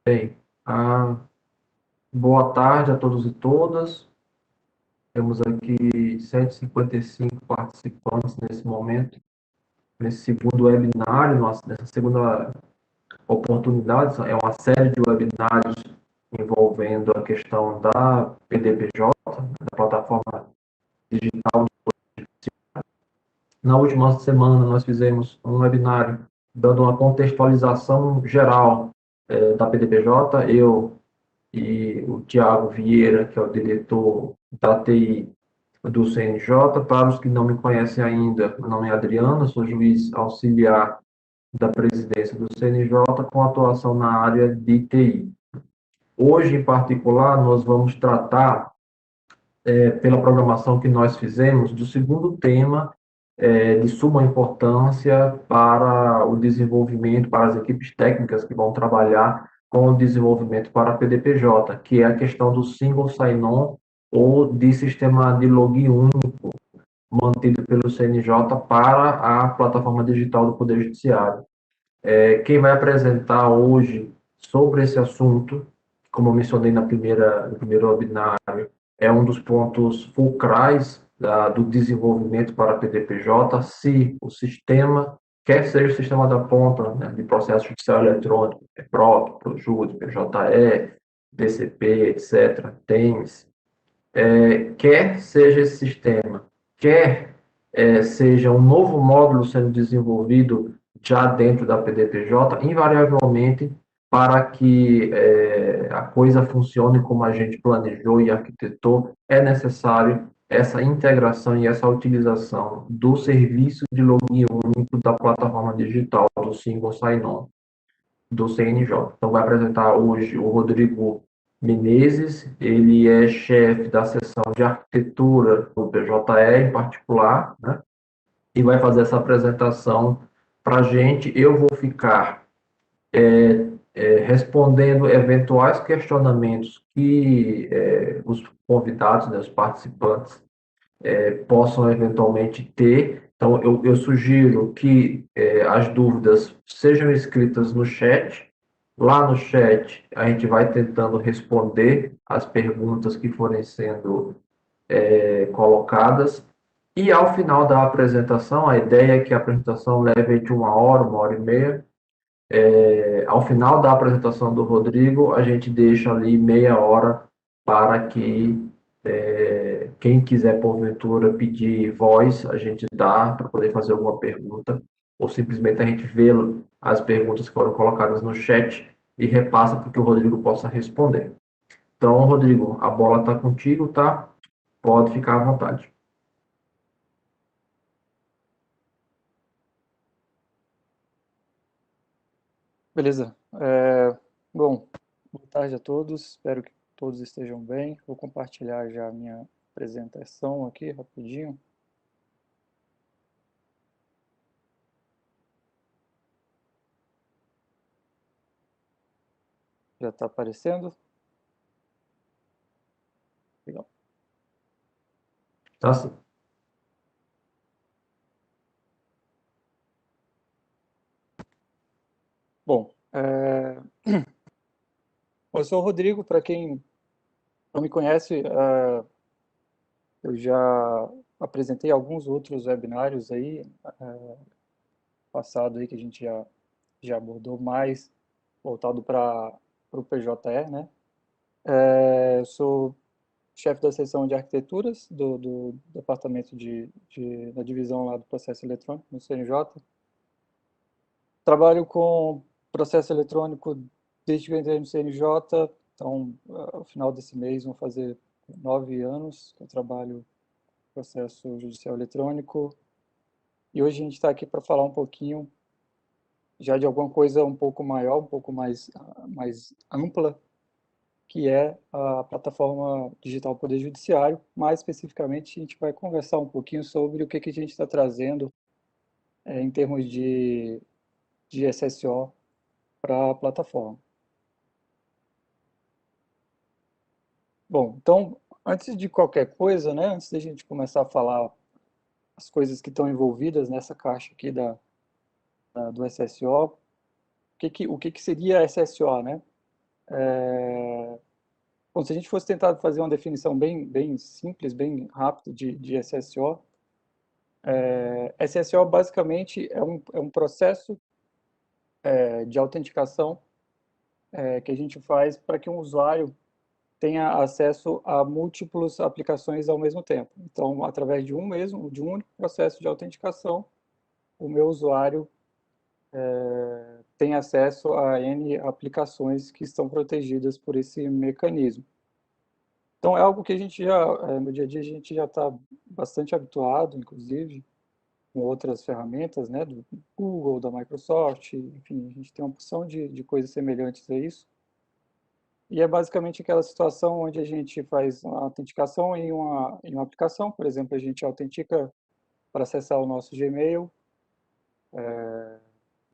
Bem, boa tarde a todos e todas. Temos aqui 155 participantes nesse momento, nesse segundo webinário, nessa segunda oportunidade. É uma série de webinários envolvendo a questão da PDPJ, da plataforma digital. Na última semana, nós fizemos um webinário dando uma contextualização geral da PDPJ. Eu e o Tiago Vieira, que é o diretor da TI do CNJ. Para os que não me conhecem ainda, meu nome é Adriano, sou juiz auxiliar da presidência do CNJ, com atuação na área de TI. Hoje, em particular, nós vamos tratar, pela programação que nós fizemos, do segundo tema de suma importância para o desenvolvimento, para as equipes técnicas que vão trabalhar com o desenvolvimento para a PDPJ, que é a questão do single sign-on ou de sistema de login único mantido pelo CNJ para a plataforma digital do Poder Judiciário. Quem vai apresentar hoje sobre esse assunto, como eu mencionei no primeiro webinário, é um dos pontos fulcrais do desenvolvimento para a PDPJ, se o sistema, quer seja o sistema da ponta, né, de processo judicial eletrônico, PROC, PROJUD, PJE, DCP, etc., TEMS, quer seja esse sistema, quer seja um novo módulo sendo desenvolvido já dentro da PDPJ, invariavelmente, para que a coisa funcione como a gente planejou e arquitetou, é necessário essa integração e essa utilização do serviço de login único da plataforma digital do Single Sign-On do CNJ. Então, vai apresentar hoje o Rodrigo Menezes, ele é chefe da seção de arquitetura do PJE, em particular, né? E vai fazer essa apresentação para a gente. Eu vou ficar respondendo eventuais questionamentos que os convidados, né, os participantes, possam eventualmente ter. Então, eu sugiro que as dúvidas sejam escritas no chat. Lá no chat, a gente vai tentando responder as perguntas que forem sendo colocadas. E ao final da apresentação, a ideia é que a apresentação leve de uma hora e meia. Ao final da apresentação do Rodrigo, a gente deixa ali meia hora para que quem quiser, porventura, pedir voz, a gente dá para poder fazer alguma pergunta, ou simplesmente a gente vê as perguntas que foram colocadas no chat e repassa para que o Rodrigo possa responder. Então, Rodrigo, a bola está contigo, tá? Pode ficar à vontade. Beleza. Bom, boa tarde a todos. Espero que todos estejam bem. Vou compartilhar já a minha apresentação aqui rapidinho. Já está aparecendo? Legal. Tá sim. Bom, eu sou o Rodrigo. Para quem não me conhece, eu já apresentei alguns outros webinários aí, passado aí que a gente já abordou mais voltado para o PJE, né? Eu sou chefe da seção de arquiteturas do departamento da divisão lá do processo eletrônico no CNJ. Trabalho com processo eletrônico desde que eu entrei no CNJ, então, ao final desse mês vão fazer 9 anos que eu trabalho com processo judicial eletrônico. E hoje a gente está aqui para falar um pouquinho já de alguma coisa um pouco maior, um pouco mais ampla, que é a plataforma digital Poder Judiciário. Mais especificamente, a gente vai conversar um pouquinho sobre o que a gente está trazendo em termos de SSO para a plataforma. Bom, então, antes de qualquer coisa, né, antes da gente começar a falar as coisas que estão envolvidas nessa caixa aqui do SSO, o que seria SSO, né? Bom, se a gente fosse tentar fazer uma definição bem simples, bem rápida de SSO, SSO basicamente é um processo de autenticação que a gente faz para que um usuário tenha acesso a múltiplas aplicações ao mesmo tempo. Então, através de um único processo de autenticação, o meu usuário tem acesso a N aplicações que estão protegidas por esse mecanismo. Então, é algo que a gente já, no dia a dia, a gente já está bastante habituado, inclusive, com outras ferramentas, né, do Google, da Microsoft, enfim, a gente tem uma porção de coisas semelhantes a isso. E é basicamente aquela situação onde a gente faz a autenticação em uma aplicação, por exemplo, a gente autentica para acessar o nosso Gmail,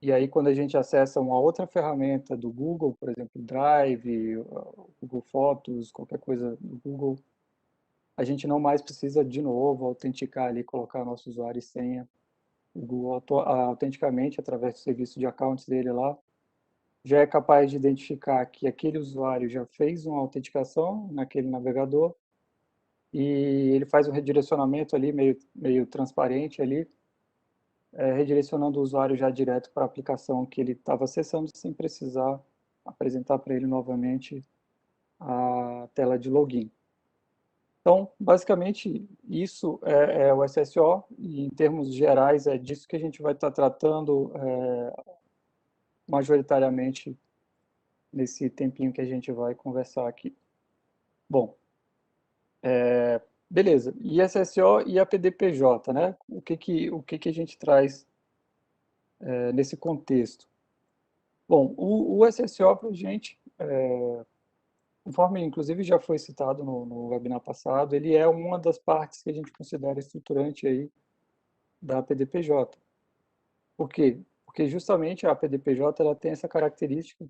e aí quando a gente acessa uma outra ferramenta do Google, por exemplo, Drive, Google Fotos, qualquer coisa do Google, a gente não mais precisa de novo autenticar ali, colocar nosso usuário e senha. O Google autenticamente, através do serviço de accounts dele lá, já é capaz de identificar que aquele usuário já fez uma autenticação naquele navegador e ele faz um redirecionamento ali meio transparente ali, redirecionando o usuário já direto para a aplicação que ele estava acessando sem precisar apresentar para ele novamente a tela de login. Então, basicamente, isso é o SSO, e em termos gerais é disso que a gente vai estar tratando majoritariamente nesse tempinho que a gente vai conversar aqui. Bom, beleza. E SSO e a PDPJ, né? O que a gente traz nesse contexto? Bom, o SSO para a gente, conforme inclusive já foi citado no webinar passado, ele é uma das partes que a gente considera estruturante aí da PDPJ. Por quê? Porque justamente a PDPJ ela tem essa característica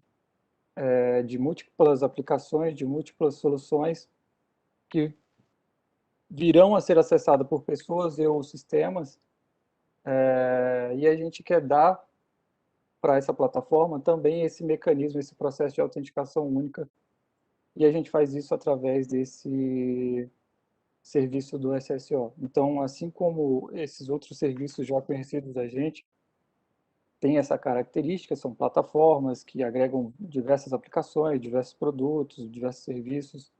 de múltiplas aplicações, de múltiplas soluções que virão a ser acessadas por pessoas e ou sistemas, e a gente quer dar para essa plataforma também esse mecanismo, esse processo de autenticação única, e a gente faz isso através desse serviço do SSO. Então, assim como esses outros serviços já conhecidos da gente, tem essa característica, são plataformas que agregam diversas aplicações, diversos produtos, diversos serviços,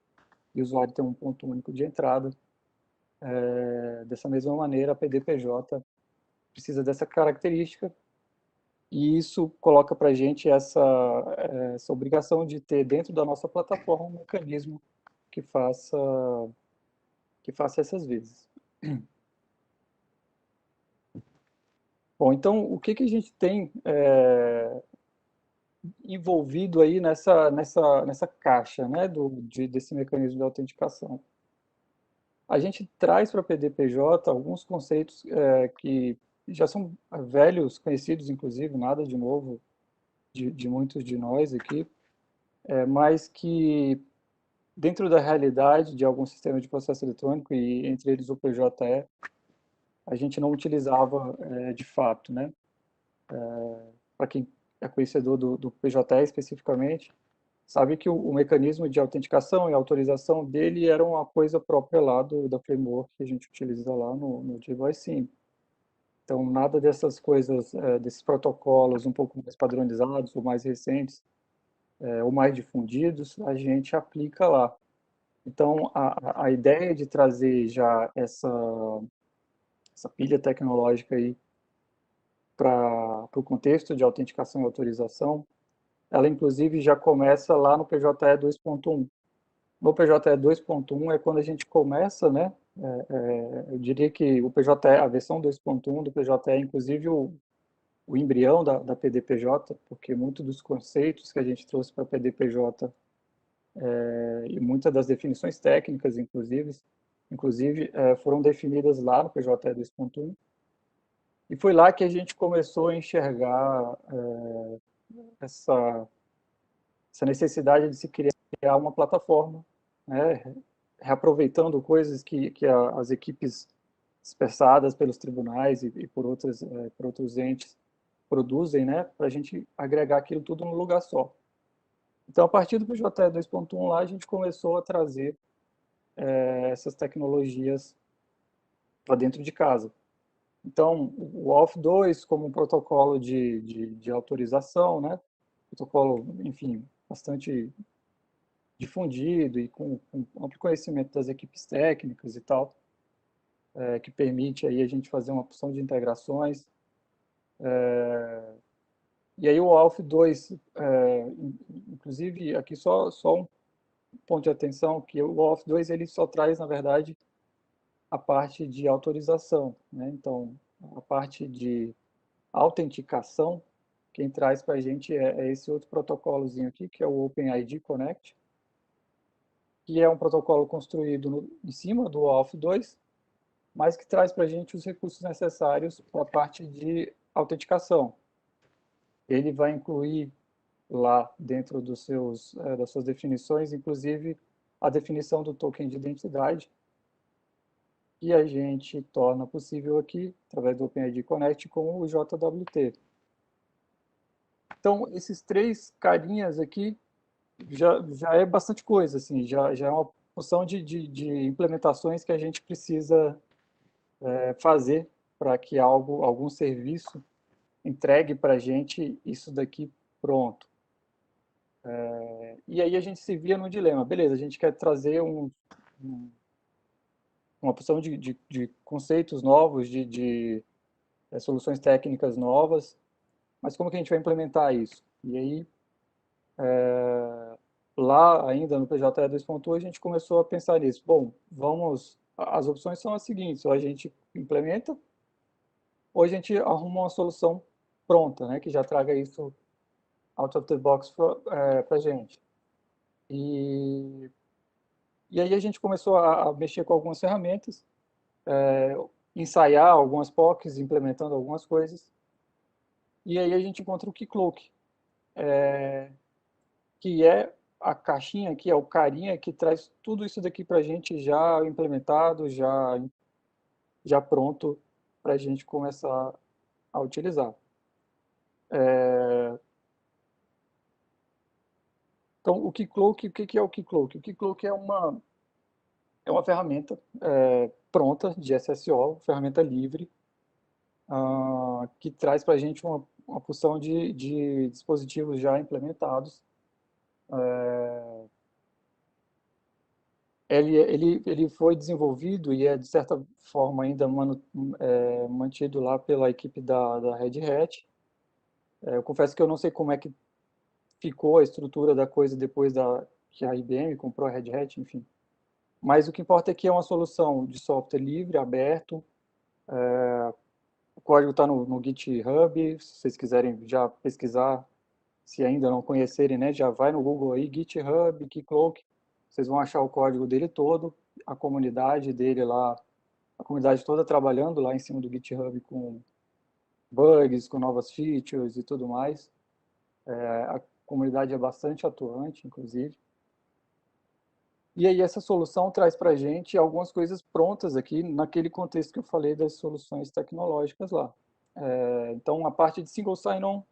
e o usuário tem um ponto único de entrada. Dessa mesma maneira, a PDPJ precisa dessa característica, e isso coloca para a gente essa obrigação de ter dentro da nossa plataforma um mecanismo que faça essas vezes. Bom, então, o que a gente tem envolvido aí nessa caixa, né, desse mecanismo de autenticação? A gente traz para a PDPJ alguns conceitos que já são velhos, conhecidos, inclusive, nada de novo de muitos de nós aqui, mas que, dentro da realidade de alguns sistemas de processo eletrônico, e entre eles o PJE, a gente não utilizava de fato, né? Para quem é conhecedor do PJE especificamente, sabe que o mecanismo de autenticação e autorização dele era uma coisa própria lá da framework que a gente utiliza lá no JBossSim. Então, nada dessas coisas, desses protocolos um pouco mais padronizados ou mais recentes, ou mais difundidos, a gente aplica lá. Então, a ideia de trazer já essa pilha tecnológica aí para o contexto de autenticação e autorização, ela inclusive já começa lá no PJE 2.1. No PJE 2.1 é quando a gente começa, né? Eu diria que o PJE, a versão 2.1 do PJE é inclusive o embrião da PDPJ, porque muitos dos conceitos que a gente trouxe para a PDPJ e muitas das definições técnicas, inclusive foram definidas lá no PJE 2.1, e foi lá que a gente começou a enxergar essa, essa necessidade de se criar uma plataforma, né, reaproveitando coisas que as equipes dispersadas pelos tribunais e por outros entes produzem, né, para a gente agregar aquilo tudo num lugar só. Então, a partir do PJE 2.1 lá, a gente começou a trazer essas tecnologias para dentro de casa. Então, o AUF2 como um protocolo de autorização, né? Protocolo, enfim, bastante difundido e com amplo conhecimento das equipes técnicas e tal, que permite aí a gente fazer uma opção de integrações. E aí o ALF2, inclusive aqui só um ponto de atenção, que o ALF2 ele só traz, na verdade, a parte de autorização, né? Então, a parte de autenticação, quem traz para a gente é esse outro protocolozinho aqui, que é o OpenID Connect, que é um protocolo construído em cima do ALF2, mas que traz para a gente os recursos necessários para a parte de autenticação. Ele vai incluir lá dentro das suas definições, inclusive a definição do token de identidade, que a gente torna possível aqui, através do OpenID Connect, com o JWT. Então, esses três carinhas aqui já é bastante coisa, assim, já é uma porção de implementações que a gente precisa fazer para que algum serviço entregue para a gente isso daqui pronto. E aí a gente se via no dilema, beleza, a gente quer trazer uma porção de conceitos novos, de soluções técnicas novas, mas como que a gente vai implementar isso? E aí, lá ainda no PJE 2.1, a gente começou a pensar nisso. Bom, as opções são as seguintes, ou a gente implementa, ou a gente arruma uma solução pronta, né, que já traga isso out of the box para a gente. E, e aí a gente começou a mexer com algumas ferramentas, ensaiar algumas POCs, implementando algumas coisas, e aí a gente encontra o Keycloak, que é a caixinha, que é o carinha que traz tudo isso daqui para a gente já implementado, já pronto para a gente começar a utilizar. Então, o Keycloak, o que é o Keycloak? O Keycloak é uma ferramenta pronta de SSO, ferramenta livre, que traz para a gente uma porção de dispositivos já implementados. Ele foi desenvolvido e é, de certa forma, ainda mantido lá pela equipe da Red Hat. Eu confesso que eu não sei como é que ficou a estrutura da coisa depois que a IBM comprou a Red Hat, enfim. Mas o que importa é que é uma solução de software livre, aberto. O código está no GitHub, se vocês quiserem já pesquisar, se ainda não conhecerem, né, já vai no Google aí, GitHub, Keycloak, vocês vão achar o código dele todo, a comunidade dele lá, a comunidade toda trabalhando lá em cima do GitHub com bugs, com novas features e tudo mais. A comunidade é bastante atuante, inclusive. E aí essa solução traz para a gente algumas coisas prontas aqui, naquele contexto que eu falei das soluções tecnológicas lá. Então, a parte de single sign-on,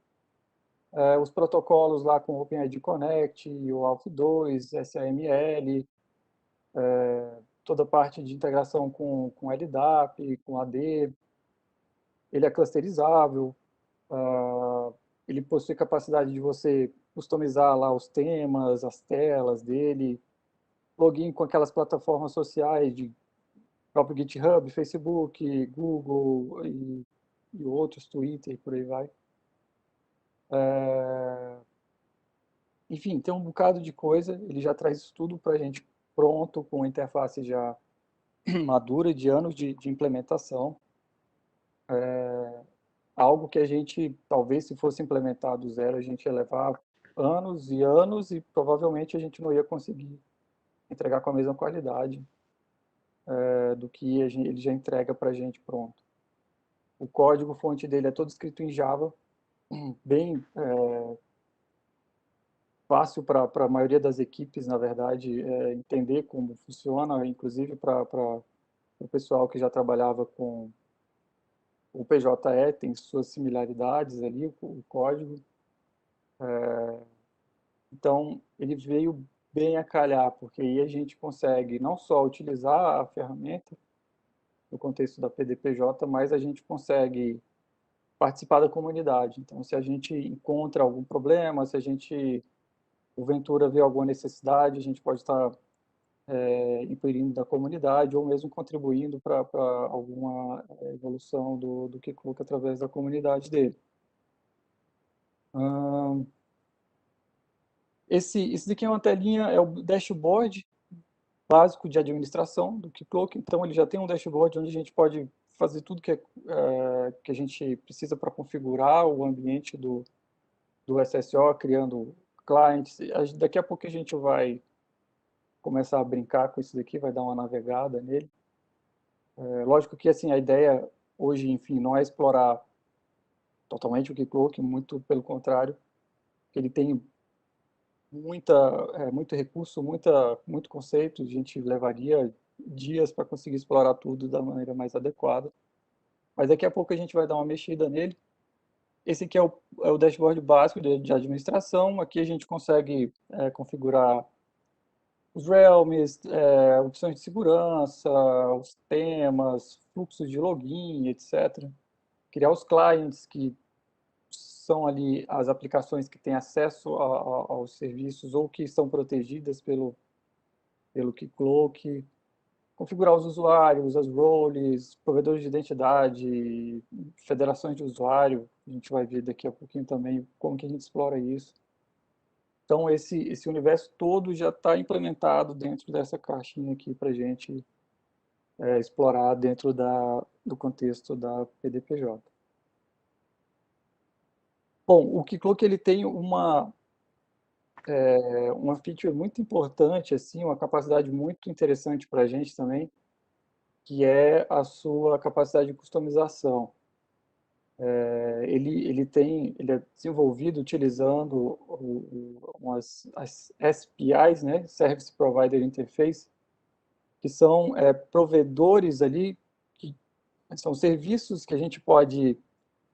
os protocolos lá com o OpenID Connect, o ALF2, SAML, toda a parte de integração com LDAP, com AD, ele é clusterizável, ele possui capacidade de você customizar lá os temas, as telas dele, login com aquelas plataformas sociais de próprio GitHub, Facebook, Google e outros, Twitter, por aí vai. Enfim, tem um bocado de coisa, ele já traz isso tudo para a gente pronto, com a interface já madura de anos de implementação. Algo que a gente, talvez, se fosse implementado do zero, a gente ia levar anos e anos e provavelmente a gente não ia conseguir entregar com a mesma qualidade do que ele já entrega para a gente pronto. O código-fonte dele é todo escrito em Java, bem fácil para a maioria das equipes, na verdade, entender como funciona, inclusive para o pessoal que já trabalhava com o PJE, tem suas similaridades ali, o código. Então, ele veio bem a calhar, porque aí a gente consegue não só utilizar a ferramenta no contexto da PDPJ, mas a gente consegue participar da comunidade. Então, se a gente encontra algum problema, se a gente, porventura, vê alguma necessidade, a gente pode estar inferindo da comunidade ou mesmo contribuindo para alguma evolução do Keycloak através da comunidade dele. Esse daqui é uma telinha, é o dashboard básico de administração do Keycloak. Então, ele já tem um dashboard onde a gente pode fazer tudo que a gente precisa para configurar o ambiente do SSO, criando clients. Daqui a pouco a gente vai começar a brincar com isso daqui, vai dar uma navegada nele. Lógico que assim, a ideia hoje, enfim, não é explorar totalmente o Keycloak, muito pelo contrário, ele tem muito recurso, muito conceito, a gente levaria dias para conseguir explorar tudo da maneira mais adequada. Mas daqui a pouco a gente vai dar uma mexida nele. Esse aqui é o dashboard básico de administração. Aqui a gente consegue configurar os realms, opções de segurança, os temas, fluxos de login, etc. Criar os clients, que são ali as aplicações que têm acesso aos serviços ou que são protegidas pelo Keycloak, configurar os usuários, as roles, provedores de identidade, federações de usuário. A gente vai ver daqui a pouquinho também como que a gente explora isso. Então, esse universo todo já está implementado dentro dessa caixinha aqui para a gente explorar dentro do contexto da PDPJ. Bom, o Keycloak ele tem uma feature muito importante, assim, uma capacidade muito interessante para a gente também, que é a sua capacidade de customização. Ele é desenvolvido utilizando as SPIs, né, Service Provider Interface, que são provedores ali, que são serviços que a gente pode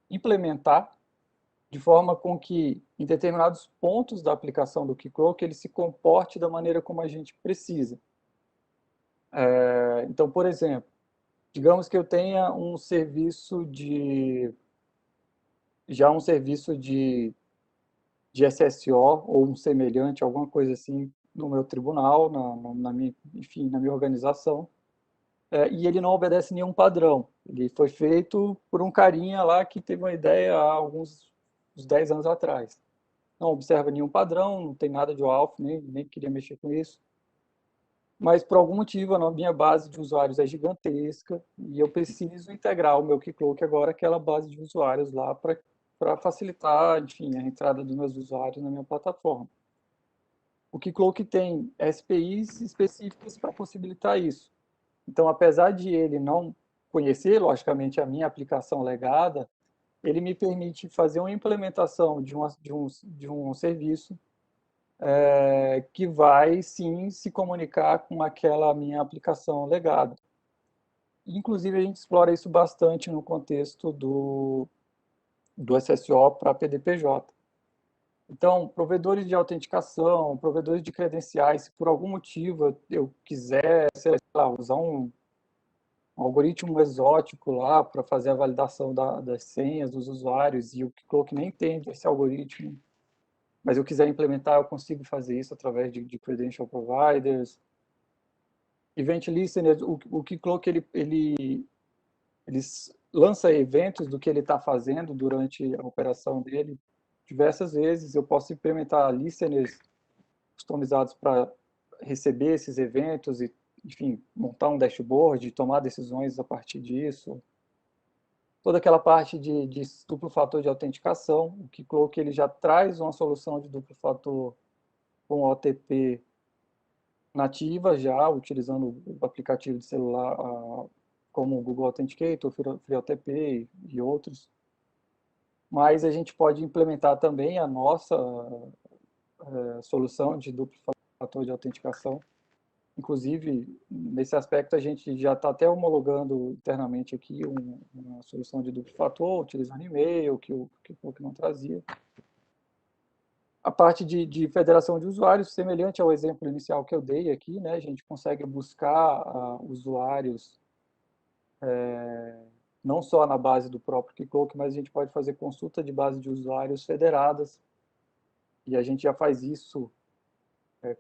implementar de forma com que, em determinados pontos da aplicação do Keycloak, ele se comporte da maneira como a gente precisa. Então, por exemplo, digamos que eu tenha um serviço de SSO ou um semelhante, alguma coisa assim, no meu tribunal, enfim, na minha organização, e ele não obedece nenhum padrão. Ele foi feito por um carinha lá que teve uma ideia há uns 10 anos atrás. Não observa nenhum padrão, não tem nada de OAuth, nem queria mexer com isso. Mas por algum motivo a minha base de usuários é gigantesca e eu preciso integrar o meu Keycloak agora àquela base de usuários lá para facilitar, enfim, a entrada dos meus usuários na minha plataforma. O Keycloak tem SPIs específicas para possibilitar isso. Então, apesar de ele não conhecer, logicamente, a minha aplicação legada, ele me permite fazer uma implementação de um serviço que vai, sim, se comunicar com aquela minha aplicação legada. Inclusive, a gente explora isso bastante no contexto do SSO para PDPJ. Então, provedores de autenticação, provedores de credenciais, se por algum motivo eu quiser, sei lá, usar um algoritmo exótico lá para fazer a validação das senhas dos usuários e o Keycloak nem entende esse algoritmo, mas eu quiser implementar, eu consigo fazer isso através de credential providers. Event Listener, o Keycloak, ele lança eventos do que ele está fazendo durante a operação dele diversas vezes. Eu posso implementar listeners customizados para receber esses eventos e, enfim, montar um dashboard, tomar decisões a partir disso. Toda aquela parte de duplo fator de autenticação, o Keycloak ele já traz uma solução de duplo fator com OTP nativa já, utilizando o aplicativo de celular como o Google Authenticator, FreeOTP e outros. Mas a gente pode implementar também a nossa solução de duplo fator de autenticação. Inclusive, nesse aspecto, a gente já está até homologando internamente aqui uma solução de duplo fator, utilizando e-mail, que não trazia. A parte de federação de usuários, semelhante ao exemplo inicial que eu dei aqui, né? A gente consegue buscar usuários não só na base do próprio Keycloak, mas a gente pode fazer consulta de base de usuários federadas, e a gente já faz isso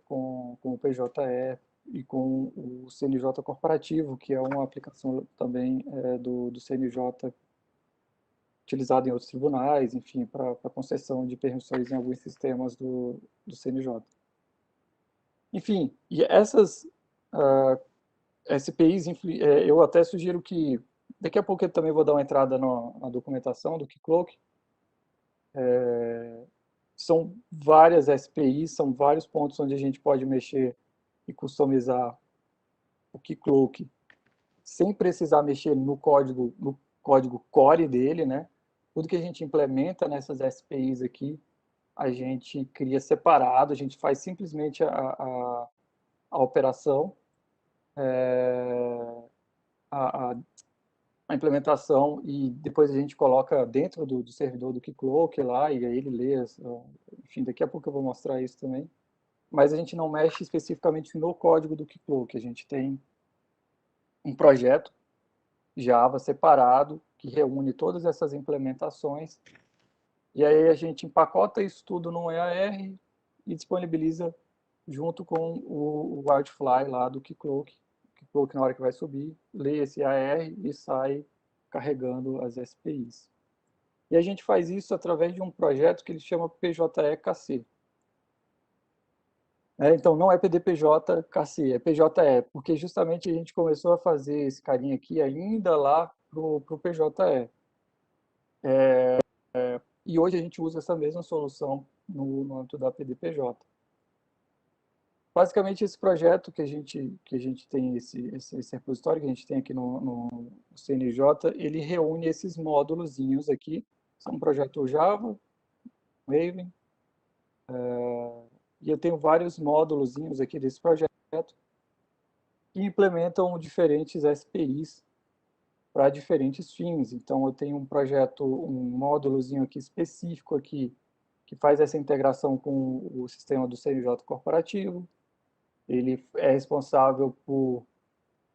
com o PJE e com o CNJ Corporativo, que é uma aplicação também do CNJ utilizada em outros tribunais, enfim, para concessão de permissões em alguns sistemas do CNJ. Enfim, e essas SPIs, eu até sugiro que, daqui a pouco eu também vou dar uma entrada na documentação do Keycloak. São várias SPIs, são vários pontos onde a gente pode mexer e customizar o Keycloak sem precisar mexer no código core dele, né? Tudo que a gente implementa nessas SPIs aqui, a gente cria separado, a gente faz simplesmente a operação, a, a implementação, e depois a gente coloca dentro do servidor do Keycloak lá, e aí ele lê, enfim, daqui a pouco eu vou mostrar isso também. Mas a gente não mexe especificamente no código do Keycloak, a gente tem um projeto Java separado que reúne todas essas implementações, e aí a gente empacota isso tudo no EAR e disponibiliza junto com o Wildfly lá do Keycloak. O Keycloak, na hora que vai subir, lê esse EAR e sai carregando as SPIs. E a gente faz isso através de um projeto que ele chama PJE-KC. Então, não é PDPJ-KC, é PJE, porque justamente a gente começou a fazer esse carinha aqui ainda lá para o PJE. E hoje a gente usa essa mesma solução no âmbito da PDPJ. Basicamente, esse projeto que a gente tem, esse repositório que a gente tem aqui no CNJ, ele reúne esses módulozinhos aqui. São um projeto Java, Maven, e eu tenho vários módulozinhos aqui desse projeto que implementam diferentes SPIs para diferentes fins. Então, eu tenho um projeto, um módulozinho aqui específico aqui, que faz essa integração com o sistema do CNJ corporativo. Ele é responsável por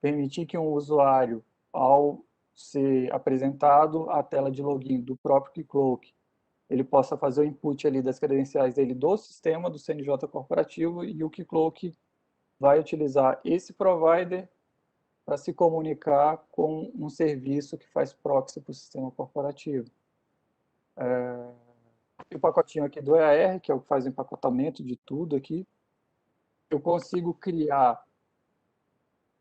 permitir que um usuário, ao ser apresentado à tela de login do próprio Keycloak, ele possa fazer o input ali das credenciais dele do sistema do CNJ corporativo, e o Keycloak vai utilizar esse provider para se comunicar com um serviço que faz proxy para o sistema corporativo. E o pacotinho aqui do EAR, que é o que faz o empacotamento de tudo aqui, eu consigo criar,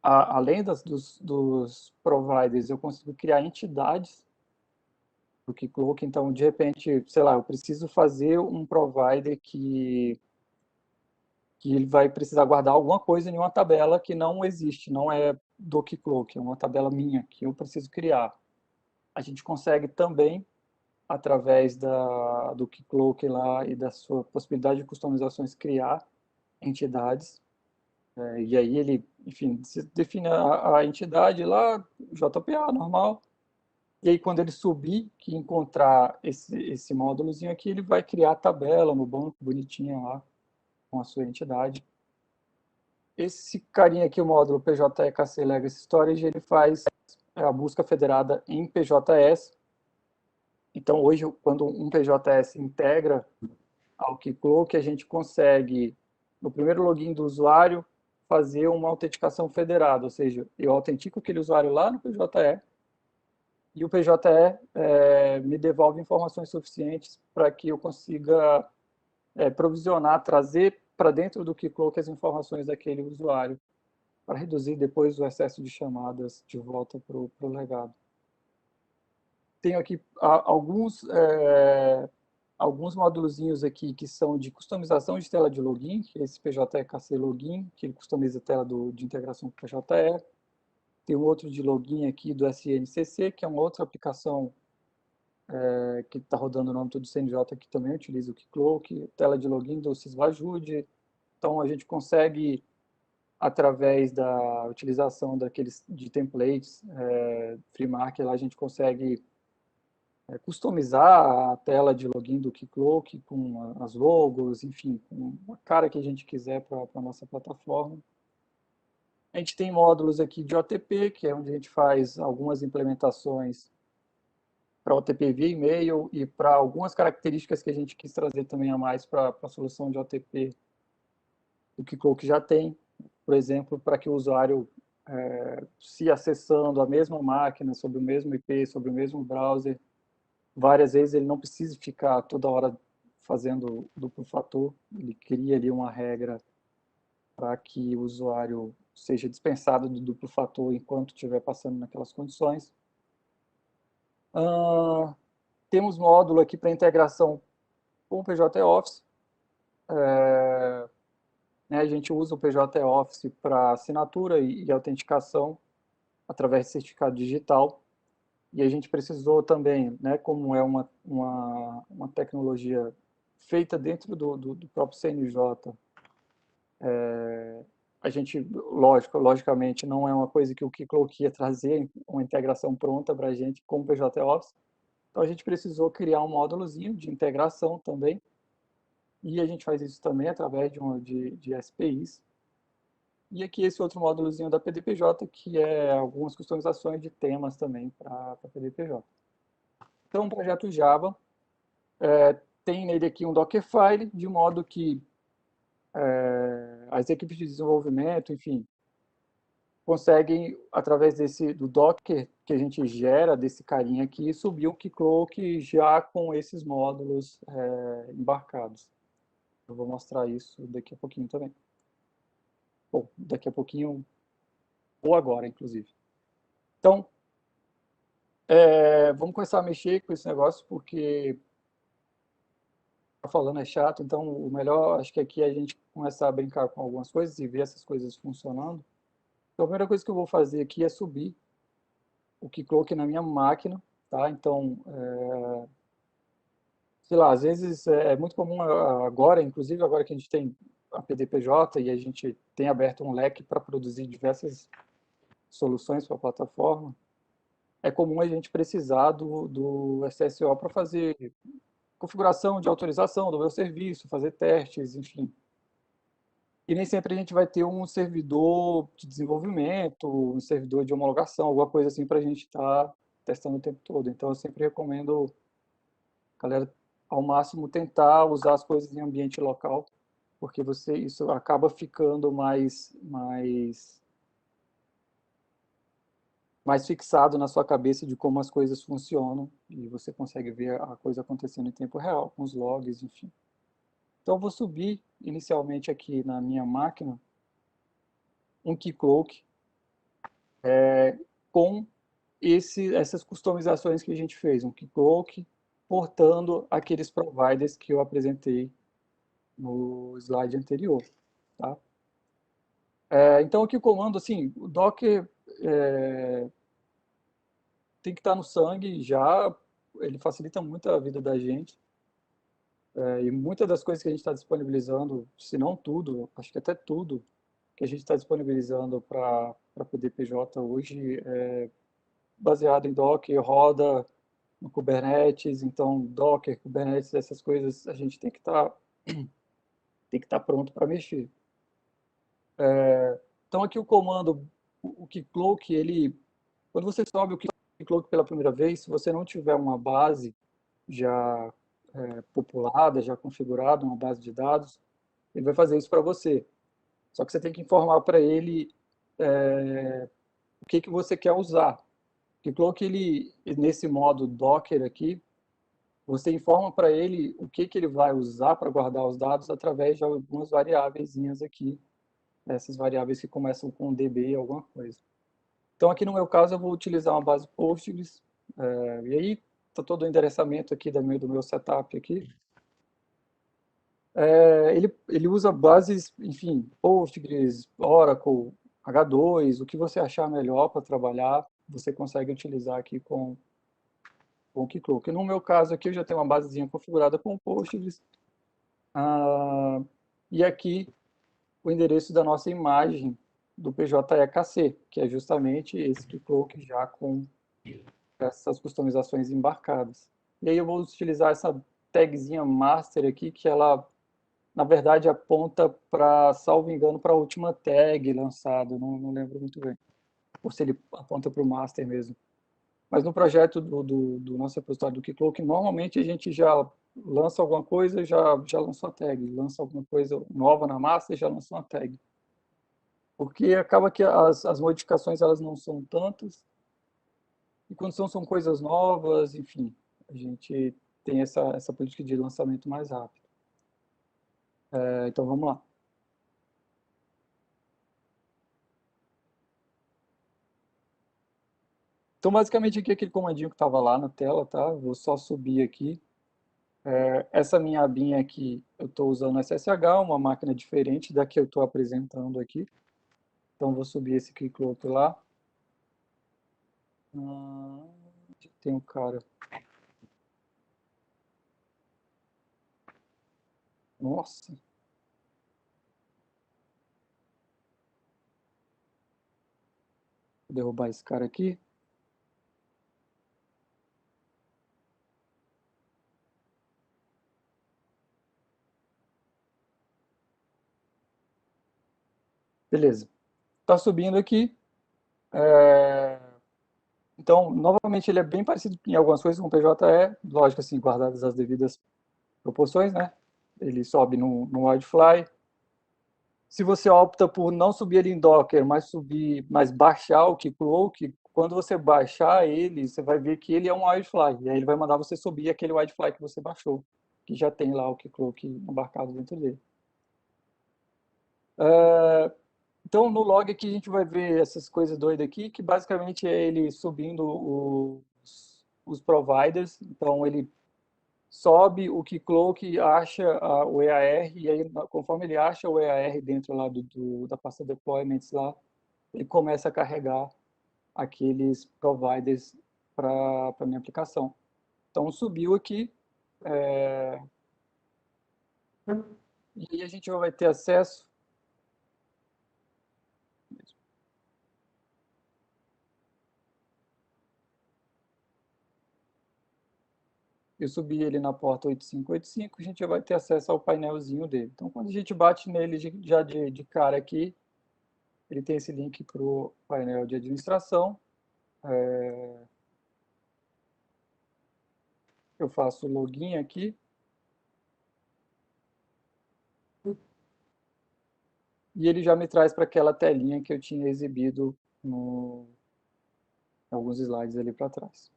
além dos providers, eu consigo criar entidades do Keycloak. Então, de repente, sei lá, eu preciso fazer um provider que ele vai precisar guardar alguma coisa em uma tabela que não existe, não é do Keycloak, é uma tabela minha que eu preciso criar. A gente consegue também, através do Keycloak lá e da sua possibilidade de customizações, criar entidades. E aí ele, enfim, define a entidade lá, JPA normal, e aí quando ele subir, que encontrar esse módulozinho aqui, ele vai criar a tabela no banco, bonitinha lá, com a sua entidade. Esse carinha aqui, o módulo PJE-KC Legacy Storage, ele faz a busca federada em PJS. Então, hoje, quando um PJS integra ao Keycloak, a gente consegue, no primeiro login do usuário, fazer uma autenticação federada, ou seja, eu autentico aquele usuário lá no PJE, e o PJE me devolve informações suficientes para que eu consiga provisionar, trazer para dentro do Keycloak as informações daquele usuário, para reduzir depois o excesso de chamadas de volta para o legado. Tenho aqui alguns módulozinhos aqui que são de customização de tela de login, que é esse PJE-KC Login, que ele customiza a tela de integração com o PJE. Tem um outro de login aqui do SNCC, que é uma outra aplicação que está rodando no âmbito do CNJ, que também utiliza o Keycloak. Tela de login do Sysvajude. Então, a gente consegue, através da utilização de templates, FreeMarker, lá a gente consegue customizar a tela de login do Keycloak com as logos, enfim, com a cara que a gente quiser para a nossa plataforma. A gente tem módulos aqui de OTP, que é onde a gente faz algumas implementações para OTP via e-mail e para algumas características que a gente quis trazer também a mais para a solução de OTP do Keycloak já tem. Por exemplo, para que o usuário, se acessando a mesma máquina, sobre o mesmo IP, sobre o mesmo browser, várias vezes ele não precisa ficar toda hora fazendo duplo fator, ele cria ali uma regra para que o usuário seja dispensado do duplo fator enquanto estiver passando naquelas condições. Temos módulo aqui para integração com o PJ Office. A gente usa o PJ Office para assinatura e autenticação através de certificado digital. E a gente precisou também, né, como é uma tecnologia feita dentro do próprio CNJ, a gente, logicamente, não é uma coisa que o Keycloak ia trazer, uma integração pronta para a gente com o PJ Office. Então, a gente precisou criar um módulozinho de integração também, e a gente faz isso também através de SPIs. E aqui esse outro módulozinho da PDPJ, que é algumas customizações de temas também para a PDPJ. Então, um projeto Java, tem nele aqui um Dockerfile, de modo que as equipes de desenvolvimento, enfim, conseguem, através do Docker que a gente gera, desse carinha aqui, subir o Keycloak já com esses módulos embarcados. Eu vou mostrar isso daqui a pouquinho também. Bom, daqui a pouquinho, ou agora, inclusive. Então, vamos começar a mexer com esse negócio, porque falando é chato, então o melhor, acho que aqui é a gente começar a brincar com algumas coisas e ver essas coisas funcionando. Então, a primeira coisa que eu vou fazer aqui é subir o Keycloak na minha máquina, tá? Então, sei lá, às vezes é muito comum agora, inclusive agora que a gente tem a PDPJ e a gente tem aberto um leque para produzir diversas soluções para a plataforma, é comum a gente precisar do SSO para fazer configuração de autorização do meu serviço, fazer testes, enfim. E nem sempre a gente vai ter um servidor de desenvolvimento, um servidor de homologação, alguma coisa assim para a gente estar testando o tempo todo. Então, eu sempre recomendo a galera, ao máximo, tentar usar as coisas em ambiente local, porque isso acaba ficando mais fixado na sua cabeça de como as coisas funcionam e você consegue ver a coisa acontecendo em tempo real, com os logs, enfim. Então, eu vou subir inicialmente aqui na minha máquina um Keycloak com essas customizações que a gente fez, um Keycloak portando aqueles providers que eu apresentei no slide anterior. Tá? Então, aqui o comando, assim, o Docker tem que estar no sangue já, ele facilita muito a vida da gente. E muitas das coisas que a gente está disponibilizando, se não tudo, acho que até tudo, que a gente está disponibilizando para PDPJ hoje é baseado em Docker, roda no Kubernetes, então Docker, Kubernetes, essas coisas a gente tem que estar pronto para mexer. Então aqui o comando, o Keycloak, quando você sobe o Keycloak pela primeira vez, se você não tiver uma base já populada, já configurada, uma base de dados, ele vai fazer isso para você. Só que você tem que informar para ele o que você quer usar. O Keycloak, nesse modo Docker aqui, você informa para ele o que ele vai usar para guardar os dados através de algumas variáveis aqui, essas variáveis que começam com DB alguma coisa. Então, aqui no meu caso, eu vou utilizar uma base Postgres, e aí está todo o endereçamento aqui do meu setup aqui. Ele usa bases, enfim, Postgres, Oracle, H2, o que você achar melhor para trabalhar, você consegue utilizar aqui com o Keycloak. No meu caso aqui, eu já tenho uma basezinha configurada com Postgres, e aqui o endereço da nossa imagem do PJEKC, que é justamente esse Keycloak já com essas customizações embarcadas. E aí eu vou utilizar essa tagzinha master aqui, que ela, na verdade, aponta para, salvo engano, para a última tag lançada, não lembro muito bem. Ou se ele aponta para o master mesmo. Mas no projeto do nosso repositório do Keycloak, normalmente a gente já lança alguma coisa, já lançou a tag. Lança alguma coisa nova na master, já lançou uma tag. Porque acaba que as modificações elas não são tantas, e quando são coisas novas, enfim, a gente tem essa política de lançamento mais rápido. Então vamos lá. Então basicamente aqui aquele comandinho que estava lá na tela, tá? Vou só subir aqui. Essa minha abinha aqui, eu estou usando SSH, uma máquina diferente da que eu estou apresentando aqui. Então vou subir esse Keycloak lá. Tem um cara. Nossa. Vou derrubar esse cara aqui. Beleza. Está subindo aqui. Então, novamente, ele é bem parecido em algumas coisas com o PJE, lógico assim, guardadas as devidas proporções, né? Ele sobe no Wildfly. Se você opta por não subir ele em Docker, mas baixar o Keycloak, quando você baixar ele, você vai ver que ele é um Wildfly. E aí ele vai mandar você subir aquele Wildfly que você baixou, que já tem lá o Keycloak embarcado dentro dele. Então, no log aqui a gente vai ver essas coisas doidas aqui, que basicamente é ele subindo os providers. Então, ele sobe o Keycloak, acha o EAR, e aí, conforme ele acha o EAR dentro lá da pasta deployments lá, ele começa a carregar aqueles providers para a minha aplicação. Então, subiu aqui, e aí a gente vai ter acesso. Eu subi ele na porta 8585, a gente já vai ter acesso ao painelzinho dele. Então, quando a gente bate nele já de cara aqui, ele tem esse link para o painel de administração. Eu faço login aqui. E ele já me traz para aquela telinha que eu tinha exibido no alguns slides ali para trás.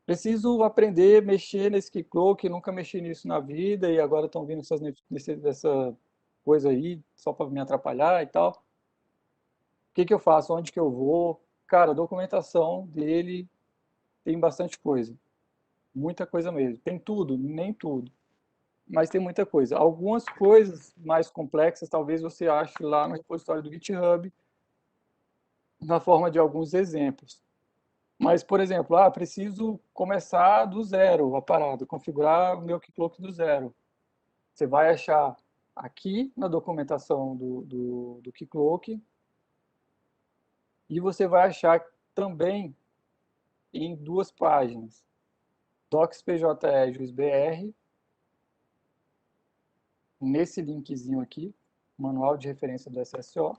Preciso aprender a mexer nesse Keycloak, nunca mexi nisso na vida e agora estão vindo essa coisa aí só para me atrapalhar e tal. O que que eu faço? Onde que eu vou? Cara, a documentação dele tem bastante coisa. Muita coisa mesmo. Tem tudo, nem tudo, mas tem muita coisa. Algumas coisas mais complexas talvez você ache lá no repositório do GitHub, na forma de alguns exemplos. Mas, por exemplo, preciso começar do zero a parada, configurar o meu Keycloak do zero. Você vai achar aqui na documentação do Keycloak e você vai achar também em duas páginas. DocsPJE JuizBR, nesse linkzinho aqui, manual de referência do SSO,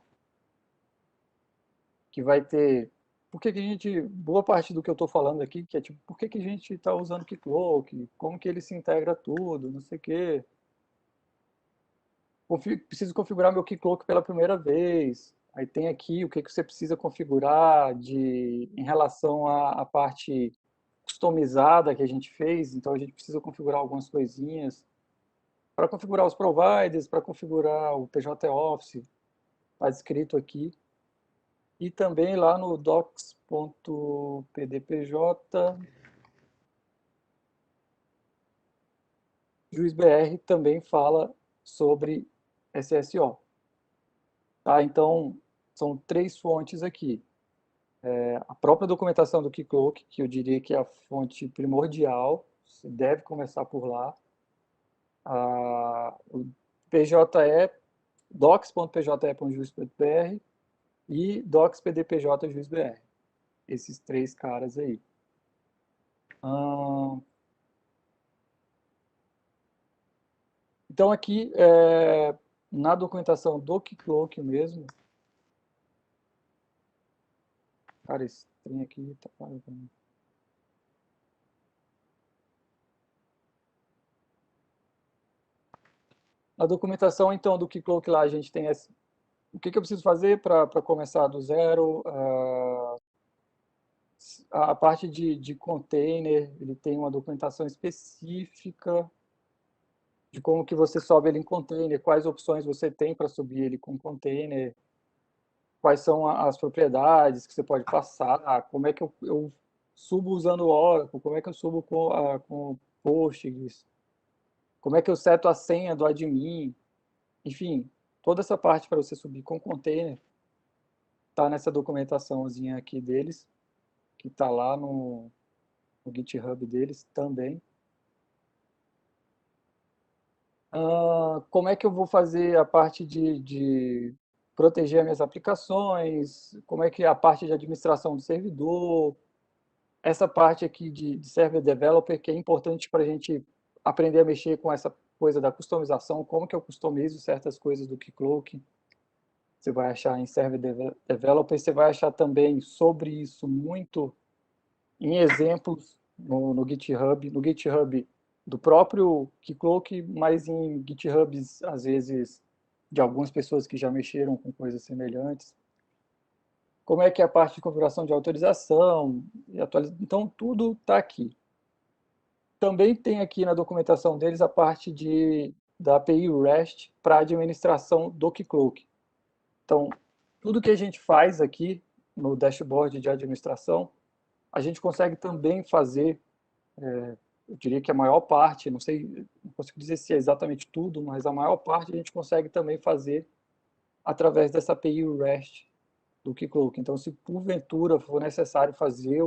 que vai ter por que que a gente, boa parte do que eu estou falando aqui, que é tipo, por que que a gente está usando Keycloak, como que ele se integra tudo, não sei o quê. Preciso configurar meu Keycloak pela primeira vez. Aí tem aqui o que que você precisa configurar em relação à parte customizada que a gente fez. Então a gente precisa configurar algumas coisinhas. Para configurar os providers, para configurar o PJ Office, está descrito aqui. E também lá no docs.pdpj, JuizBR também fala sobre SSO. Tá? Então, são três fontes aqui. A própria documentação do Keycloak, que eu diria que é a fonte primordial, você deve começar por lá. O PJE, docs.pje.jus.br, e Docs, PDPJ, Juiz BR. Esses três caras aí. Então aqui, na documentação do Keycloak mesmo, cara, esse trem aqui tá parado. Na documentação, então, do Keycloak lá, a gente tem o que eu preciso fazer para começar do zero. A parte de container, ele tem uma documentação específica de como que você sobe ele em container, quais opções você tem para subir ele com container, quais são as propriedades que você pode passar, como é que eu subo usando o Oracle, como é que eu subo com Postgres, como é que eu seto a senha do admin, enfim, toda essa parte para você subir com container está nessa documentaçãozinha aqui deles, que está lá no GitHub deles também. Como é que eu vou fazer a parte de proteger as minhas aplicações, como é que é a parte de administração do servidor, essa parte aqui de Server Developer, que é importante para a gente aprender a mexer com essa coisa da customização, como que eu customizo certas coisas do Keycloak. Você vai achar em Server Developer, você vai achar também sobre isso muito em exemplos no GitHub, no GitHub do próprio Keycloak, mas em GitHubs, às vezes, de algumas pessoas que já mexeram com coisas semelhantes. Como é que é a parte de configuração de autorização, então tudo está aqui. Também tem aqui na documentação deles a parte da API REST para administração do Keycloak. Então, tudo que a gente faz aqui no dashboard de administração, a gente consegue também fazer, eu diria que a maior parte, não sei, não consigo dizer se é exatamente tudo, mas a maior parte a gente consegue também fazer através dessa API REST do Keycloak. Então, se porventura for necessário fazer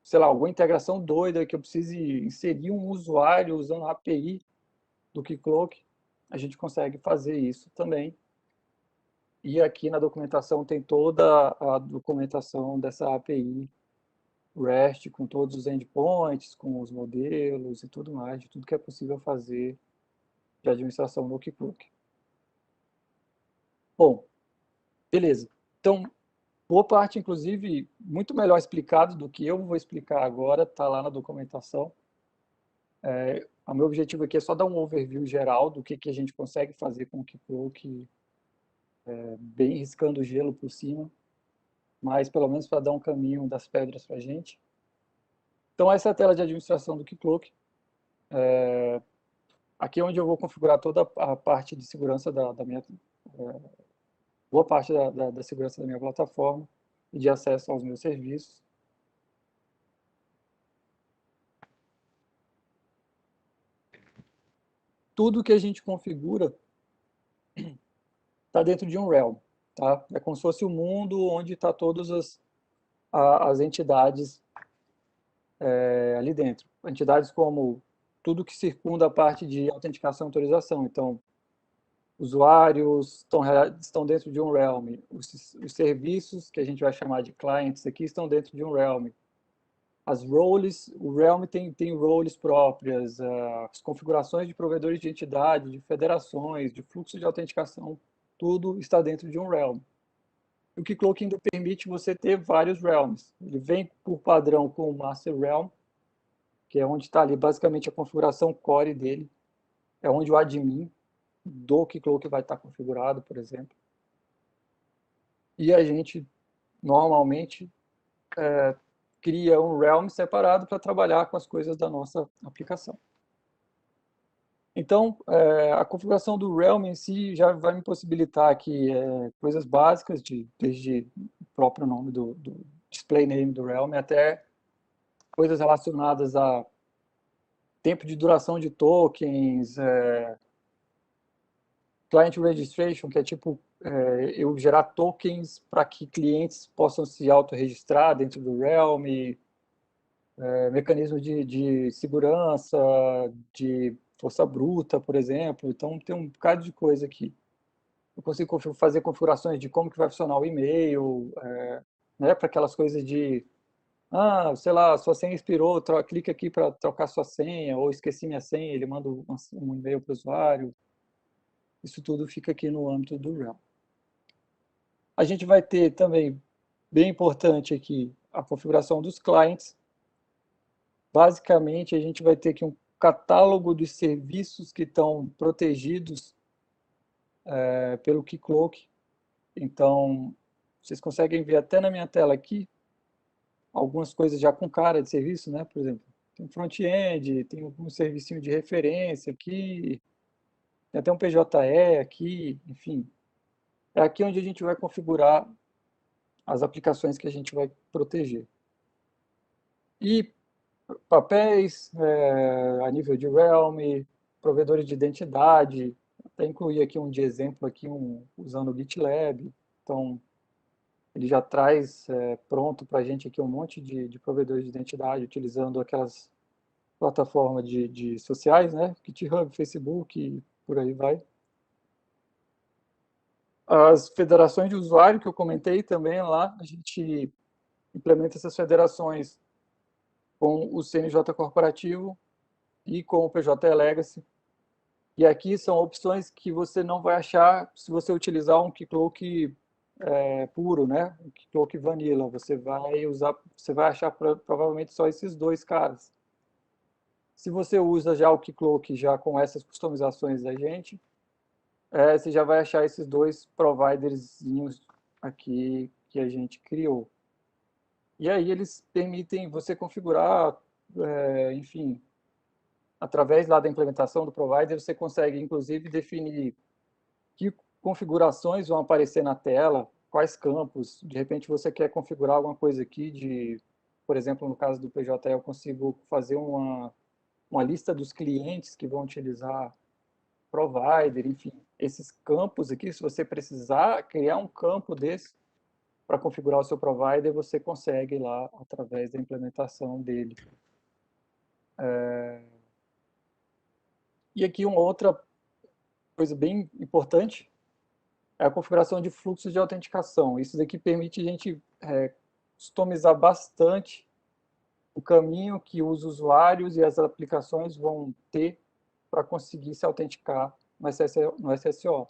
sei lá, alguma integração doida que eu precise inserir um usuário usando a API do Keycloak, a gente consegue fazer isso também. E aqui na documentação tem toda a documentação dessa API REST, com todos os endpoints, com os modelos e tudo mais, de tudo que é possível fazer de administração no Keycloak. Bom, beleza. Então, boa parte, inclusive, muito melhor explicado do que eu vou explicar agora, está lá na documentação. O meu objetivo aqui é só dar um overview geral do que a gente consegue fazer com o Keycloak, bem riscando o gelo por cima, mas pelo menos para dar um caminho das pedras para a gente. Então, essa é a tela de administração do Keycloak. Aqui é onde eu vou configurar toda a parte de segurança da minha... boa parte da segurança da minha plataforma e de acesso aos meus serviços. Tudo que a gente configura está dentro de um realm, tá? É como se fosse o mundo onde está todas as entidades ali dentro. Entidades como tudo que circunda a parte de autenticação e autorização. Então, usuários estão dentro de um realm. Os serviços, que a gente vai chamar de clients aqui, estão dentro de um realm. As roles, o realm tem roles próprias, as configurações de provedores de entidade, de federações, de fluxo de autenticação, tudo está dentro de um realm. O Keycloak ainda permite você ter vários realms. Ele vem por padrão com o Master Realm, que é onde está ali basicamente a configuração core dele, é onde o admin do Keycloak vai estar configurado, por exemplo. E a gente, normalmente, cria um realm separado para trabalhar com as coisas da nossa aplicação. Então, a configuração do realm em si já vai me possibilitar aqui coisas básicas, desde o próprio nome do display name do realm, até coisas relacionadas a tempo de duração de tokens, client registration, que é tipo eu gerar tokens para que clientes possam se autorregistrar dentro do realm, mecanismos de segurança, de força bruta, por exemplo. Então, tem um bocado de coisa aqui. eu consigo fazer configurações de como que vai funcionar o e-mail, né, para aquelas coisas de, sei lá, sua senha expirou, clica aqui para trocar sua senha, ou esqueci minha senha, ele manda um e-mail para o usuário. Isso tudo fica aqui no âmbito do Realm. A gente vai ter também, bem importante aqui, a configuração dos clients. Basicamente, a gente vai ter aqui um catálogo de serviços que estão protegidos pelo Keycloak. Então, vocês conseguem ver até na minha tela aqui algumas coisas já com cara de serviço, né? Por exemplo, tem um front-end, tem um servicinho de referência aqui, tem até um PJE aqui, enfim. É aqui onde a gente vai configurar as aplicações que a gente vai proteger. E papéis a nível de Realm, provedores de identidade, até incluir aqui um de exemplo aqui, usando o GitLab. Então, ele já traz pronto para a gente aqui um monte de provedores de identidade, utilizando aquelas plataformas de sociais, né? GitHub, Facebook, e por aí vai. As federações de usuário que eu comentei também lá, a gente implementa essas federações com o CNJ corporativo e com o PJ Legacy. E aqui são opções que você não vai achar se você utilizar um Keycloak puro, né? Um Keycloak Vanilla. Você vai achar provavelmente só esses dois caras. Se você usa já o Keycloak já com essas customizações da gente, você já vai achar esses dois providerzinhos aqui que a gente criou. E aí eles permitem você configurar, enfim, através lá da implementação do provider, você consegue inclusive definir que configurações vão aparecer na tela, quais campos, de repente você quer configurar alguma coisa aqui por exemplo, no caso do PJ, eu consigo fazer uma lista dos clientes que vão utilizar provider, enfim, esses campos aqui, se você precisar criar um campo desse para configurar o seu provider, você consegue lá através da implementação dele. E aqui uma outra coisa bem importante é a configuração de fluxos de autenticação. Isso daqui permite a gente customizar bastante o caminho que os usuários e as aplicações vão ter para conseguir se autenticar no SSO.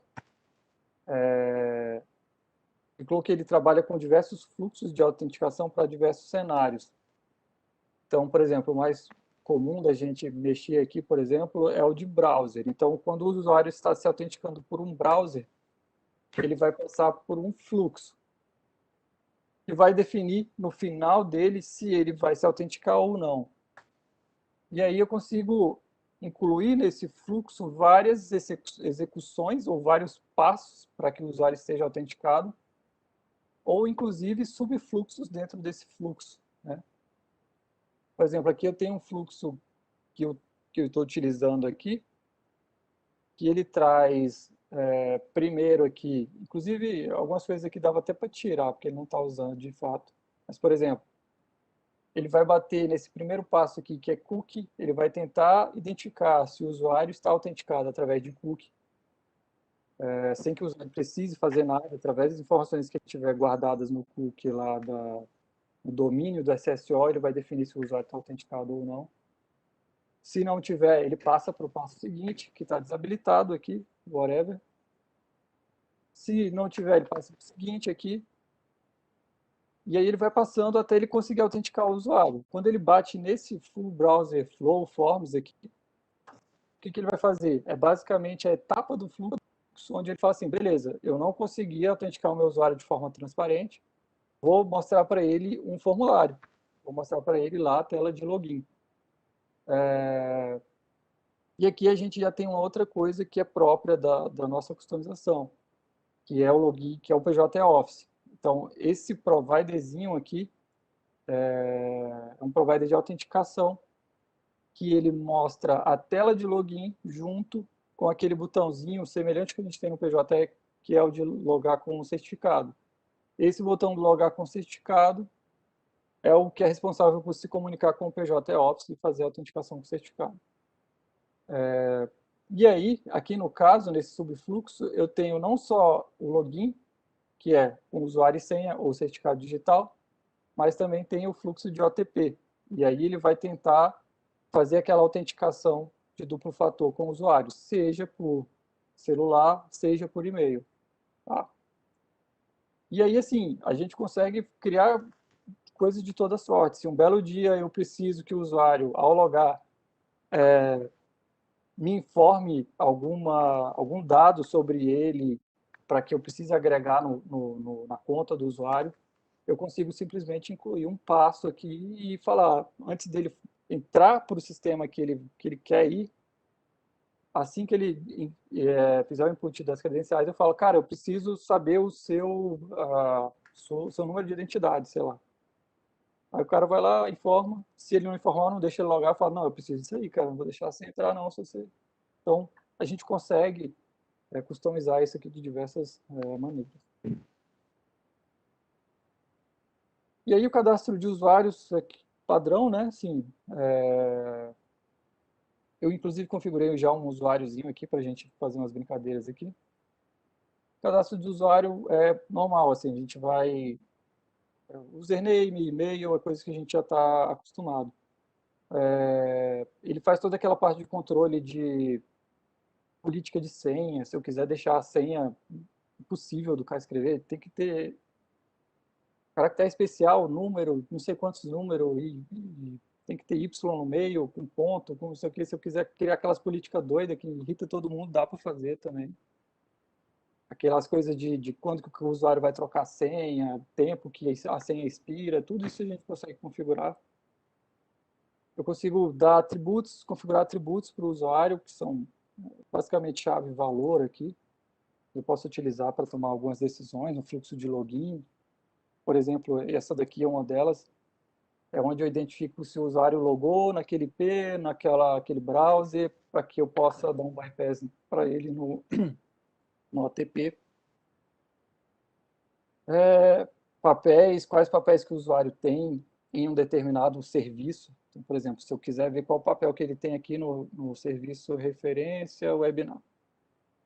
O que ele trabalha com diversos fluxos de autenticação para diversos cenários. Então, por exemplo, o mais comum da gente mexer aqui, por exemplo, é o de browser. Então, quando o usuário está se autenticando por um browser, ele vai passar por um fluxo e vai definir no final dele se ele vai se autenticar ou não. E aí eu consigo incluir nesse fluxo várias execuções ou vários passos para que o usuário esteja autenticado, ou inclusive subfluxos dentro desse fluxo, né? Por exemplo, aqui eu tenho um fluxo que eu estou utilizando aqui, que ele traz primeiro aqui, inclusive algumas coisas aqui dava até para tirar, porque ele não está usando de fato. Mas, por exemplo, ele vai bater nesse primeiro passo aqui, que é cookie, ele vai tentar identificar se o usuário está autenticado através de cookie, sem que o usuário precise fazer nada, através das informações que tiver guardadas no cookie lá no domínio do SSO, ele vai definir se o usuário está autenticado ou não. Se não tiver, ele passa para o passo seguinte, que está desabilitado aqui, whatever. Se não tiver, ele passa para o seguinte aqui. E aí ele vai passando até ele conseguir autenticar o usuário. Quando ele bate nesse full browser flow forms aqui, o que ele vai fazer? É basicamente a etapa do fluxo onde ele fala assim, beleza, eu não consegui autenticar o meu usuário de forma transparente, vou mostrar para ele um formulário. Vou mostrar para ele lá a tela de login. E aqui a gente já tem uma outra coisa que é própria da nossa customização, que é o login, que é o PJ Office. Então, esse providerzinho aqui é um provider de autenticação, que ele mostra a tela de login junto com aquele botãozinho semelhante que a gente tem no PJ, que é o de logar com o certificado. Esse botão de logar com o certificado é o que é responsável por se comunicar com o PJ Office e fazer a autenticação com o certificado. E aí, aqui no caso, nesse subfluxo, eu tenho não só o login, que é com usuário e senha ou certificado digital, mas também tem o fluxo de OTP. E aí ele vai tentar fazer aquela autenticação de duplo fator com o usuário, seja por celular, seja por e-mail. Tá? E aí, assim, a gente consegue criar coisas de toda sorte. Se um belo dia eu preciso que o usuário, ao logar, me informe algum dado sobre ele para que eu precise agregar na conta do usuário, eu consigo simplesmente incluir um passo aqui e falar, antes dele entrar para o sistema que ele quer ir, assim que ele fizer o input das credenciais, eu falo, cara, eu preciso saber o seu número de identidade, sei lá. Aí o cara vai lá, informa, se ele não informar, não deixa ele logar, fala, não, eu preciso disso aí, cara, não vou deixar você entrar não, se você... Então, a gente consegue customizar isso aqui de diversas maneiras. E aí o cadastro de usuários padrão, né? Assim, eu inclusive configurei já um usuáriozinho aqui para a gente fazer umas brincadeiras aqui. O cadastro de usuário é normal, assim, a gente vai username, e-mail, é coisa que a gente já está acostumado. Ele faz toda aquela parte de controle de política de senha. Se eu quiser deixar a senha impossível do cara escrever, tem que ter caractere especial, número, não sei quantos números, e tem que ter Y no meio, com ponto, com não sei o que. Se eu quiser criar aquelas políticas doidas que irrita todo mundo, dá para fazer também. Aquelas coisas de quando que o usuário vai trocar a senha, tempo que a senha expira, tudo isso a gente consegue configurar. Eu consigo dar atributos, configurar atributos para o usuário, que são basicamente chave e valor aqui. Eu posso utilizar para tomar algumas decisões, no fluxo de login. Por exemplo, essa daqui é uma delas. É onde eu identifico se o usuário logou naquele IP, aquele browser, para que eu possa dar um bypass para ele no OTP. Papéis, quais papéis que o usuário tem em um determinado serviço. Então, por exemplo, se eu quiser ver qual papel que ele tem aqui no serviço referência webinar.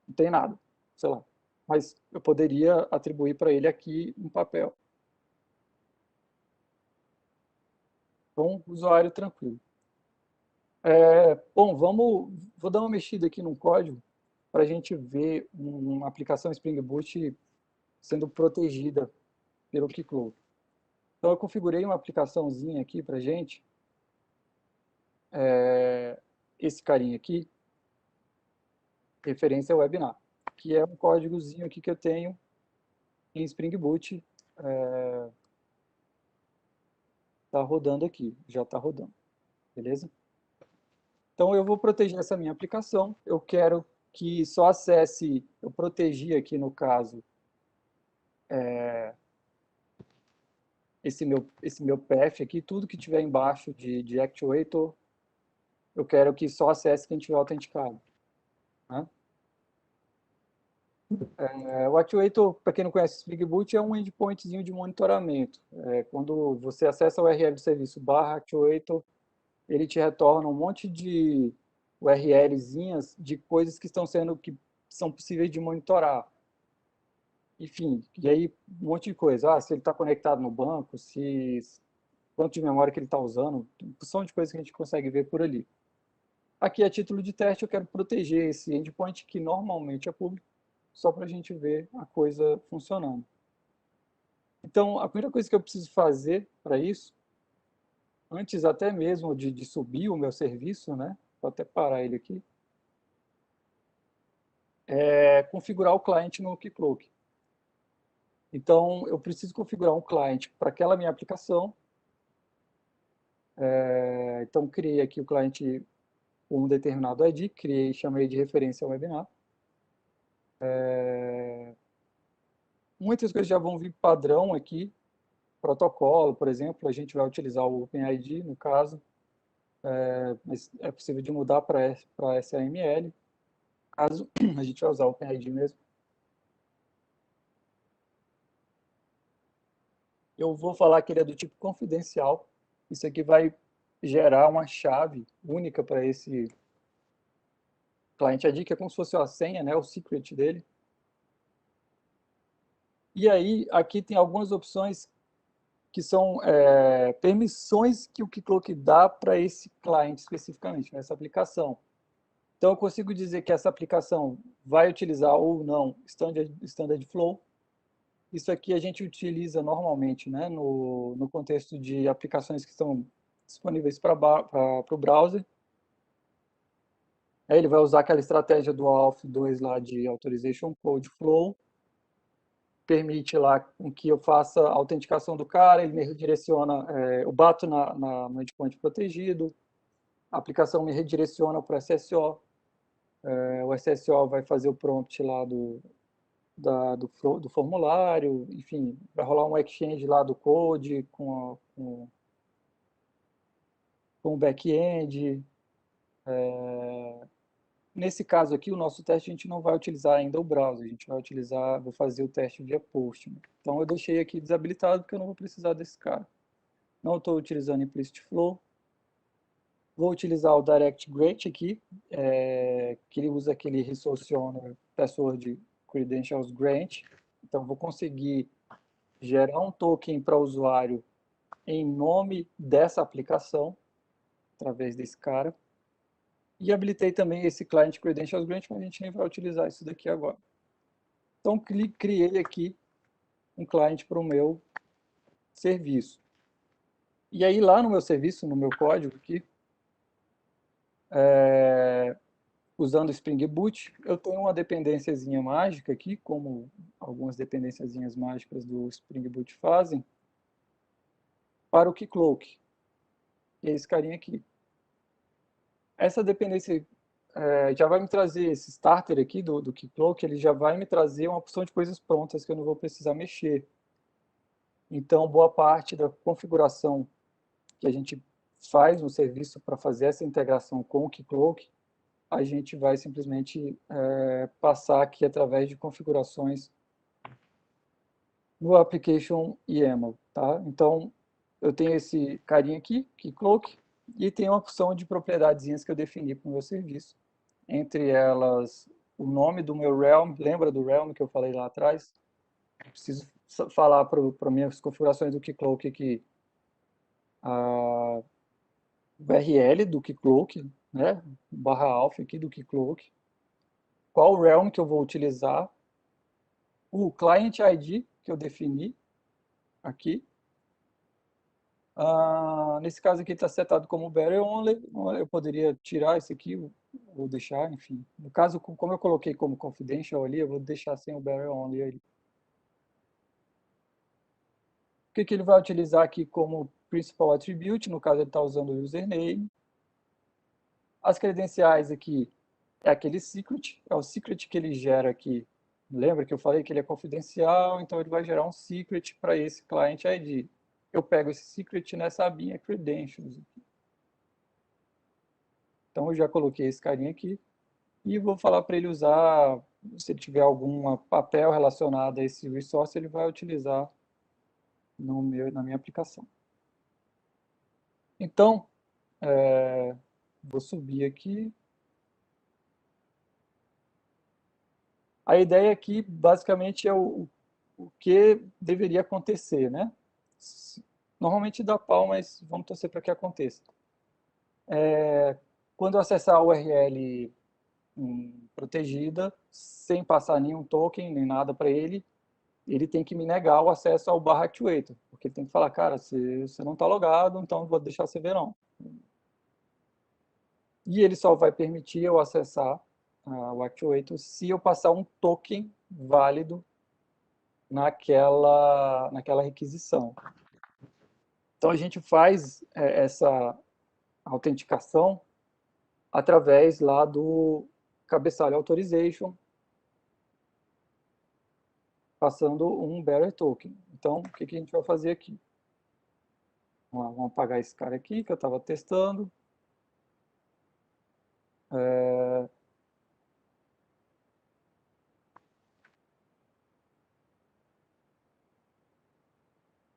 Não tem nada, sei lá. Mas eu poderia atribuir para ele aqui um papel. Então, usuário tranquilo. Bom, vou dar uma mexida aqui no código para a gente ver uma aplicação Spring Boot sendo protegida pelo Keycloak. Então, eu configurei uma aplicaçãozinha aqui para a gente, esse carinha aqui, referência ao webinar, que é um códigozinho aqui que eu tenho em Spring Boot, está rodando aqui, já está rodando, beleza? Então, eu vou proteger essa minha aplicação, eu quero que só acesse, eu protegi aqui no caso, esse meu path aqui, tudo que tiver embaixo de Actuator, eu quero que só acesse quem tiver autenticado. Né? O Actuator, para quem não conhece Spring Boot, é um endpointzinho de monitoramento. Quando você acessa a URL do serviço /Actuator, ele te retorna um monte de URLzinhas de coisas que que são possíveis de monitorar. Enfim, e aí um monte de coisa. Se ele está conectado no banco, quanto de memória que ele está usando, são de coisas que a gente consegue ver por ali. Aqui, a título de teste, eu quero proteger esse endpoint, que normalmente é público, só para a gente ver a coisa funcionando. Então, a primeira coisa que eu preciso fazer para isso, antes até mesmo de subir o meu serviço, né, vou até parar ele aqui, é configurar o cliente no Keycloak. Então, eu preciso configurar um cliente para aquela minha aplicação. Então, criei aqui o cliente com um determinado ID, chamei de referência ao webinar. Muitas coisas já vão vir padrão aqui, protocolo, por exemplo, a gente vai utilizar o OpenID, no caso, mas é possível de mudar para SAML, caso a gente vai usar o OpenID mesmo. Eu vou falar que ele é do tipo confidencial, isso aqui vai gerar uma chave única para esse client ID, que é como se fosse a senha, né, o secret dele. E aí, aqui tem algumas opções que são permissões que o Keycloak dá para esse cliente especificamente, nessa aplicação. Então, eu consigo dizer que essa aplicação vai utilizar ou não Standard Flow. Isso aqui a gente utiliza normalmente, né, no contexto de aplicações que estão disponíveis para o browser. Aí ele vai usar aquela estratégia do AUF2 lá de Authorization Code Flow, permite lá que eu faça a autenticação do cara, ele me redireciona, eu bato no endpoint protegido, a aplicação me redireciona para o SSO, o SSO vai fazer o prompt lá do formulário, enfim, vai rolar um exchange lá do code com o back-end. Nesse caso aqui, o nosso teste a gente não vai utilizar ainda o browser, a gente vai utilizar, vou fazer o teste via Postman. Então eu deixei aqui desabilitado porque eu não vou precisar desse cara. Não estou utilizando implicit flow. Vou utilizar o direct grant aqui, que ele usa aquele resource owner password credentials grant. Então vou conseguir gerar um token para o usuário em nome dessa aplicação, através desse cara. E habilitei também esse client credentials grant, mas a gente nem vai utilizar isso daqui agora. Então, criei aqui um cliente para o meu serviço. E aí, lá no meu serviço, no meu código aqui, usando Spring Boot, eu tenho uma dependênciazinha mágica aqui, como algumas dependênciazinhas mágicas do Spring Boot fazem, para o Keycloak, que é esse carinha aqui. Essa dependência já vai me trazer esse starter aqui do Keycloak, ele já vai me trazer uma opção de coisas prontas que eu não vou precisar mexer. Então, boa parte da configuração que a gente faz no serviço para fazer essa integração com o Keycloak, a gente vai simplesmente passar aqui através de configurações no Application YAML, tá? Então, eu tenho esse carinha aqui, Keycloak, e tem uma opção de propriedadezinhas que eu defini para o meu serviço. Entre elas, o nome do meu realm, lembra do realm que eu falei lá atrás? Preciso falar para minhas configurações do Keycloak aqui a URL do Keycloak, né? /alpha aqui do Keycloak. Qual realm que eu vou utilizar? O client ID que eu defini aqui. Nesse caso aqui está setado como bearer only. Eu poderia tirar esse aqui ou deixar, enfim. No caso, como eu coloquei como confidential ali, eu vou deixar sem o bearer only ali. O que ele vai utilizar aqui como principal attribute? No caso, ele está usando o username. As credenciais aqui é aquele secret, é o secret que ele gera aqui. Lembra que eu falei que ele é confidencial, então ele vai gerar um secret para esse client ID. Eu pego esse secret nessa abinha credentials. Então eu já coloquei esse carinha aqui e vou falar para ele usar, se ele tiver algum papel relacionado a esse resource, ele vai utilizar na minha aplicação. Então, vou subir aqui. A ideia aqui, basicamente, é o que deveria acontecer, né? Normalmente dá pau, mas vamos torcer para que aconteça. Quando eu acessar a URL protegida, sem passar nenhum token, nem nada para ele tem que me negar o acesso ao /actuator, porque ele tem que falar, cara, você não está logado, então eu vou deixar você ver não. E ele só vai permitir eu acessar o actuator se eu passar um token válido naquela requisição. Então a gente faz essa autenticação através lá do cabeçalho authorization, passando um bearer token. Então, o que a gente vai fazer aqui? Vamos apagar esse cara aqui que eu estava testando.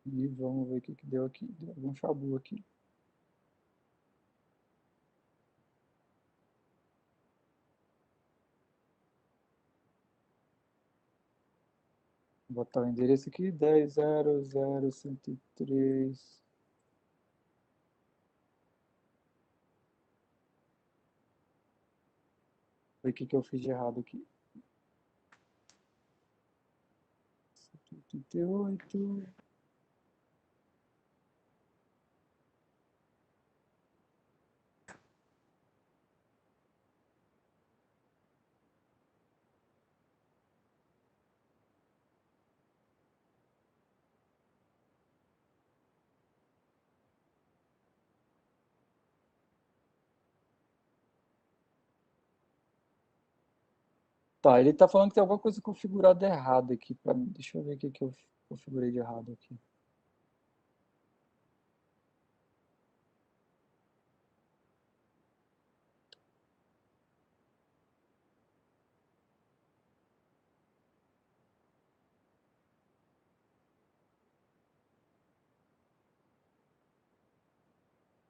E vamos ver o que deu aqui. Deu algum chabu aqui. Vou botar o endereço aqui, 10.0.0.103. Ver o que eu fiz de errado aqui. 188. Tá, ele tá falando que tem alguma coisa configurada errada aqui para mim. Deixa eu ver o que eu configurei de errado aqui.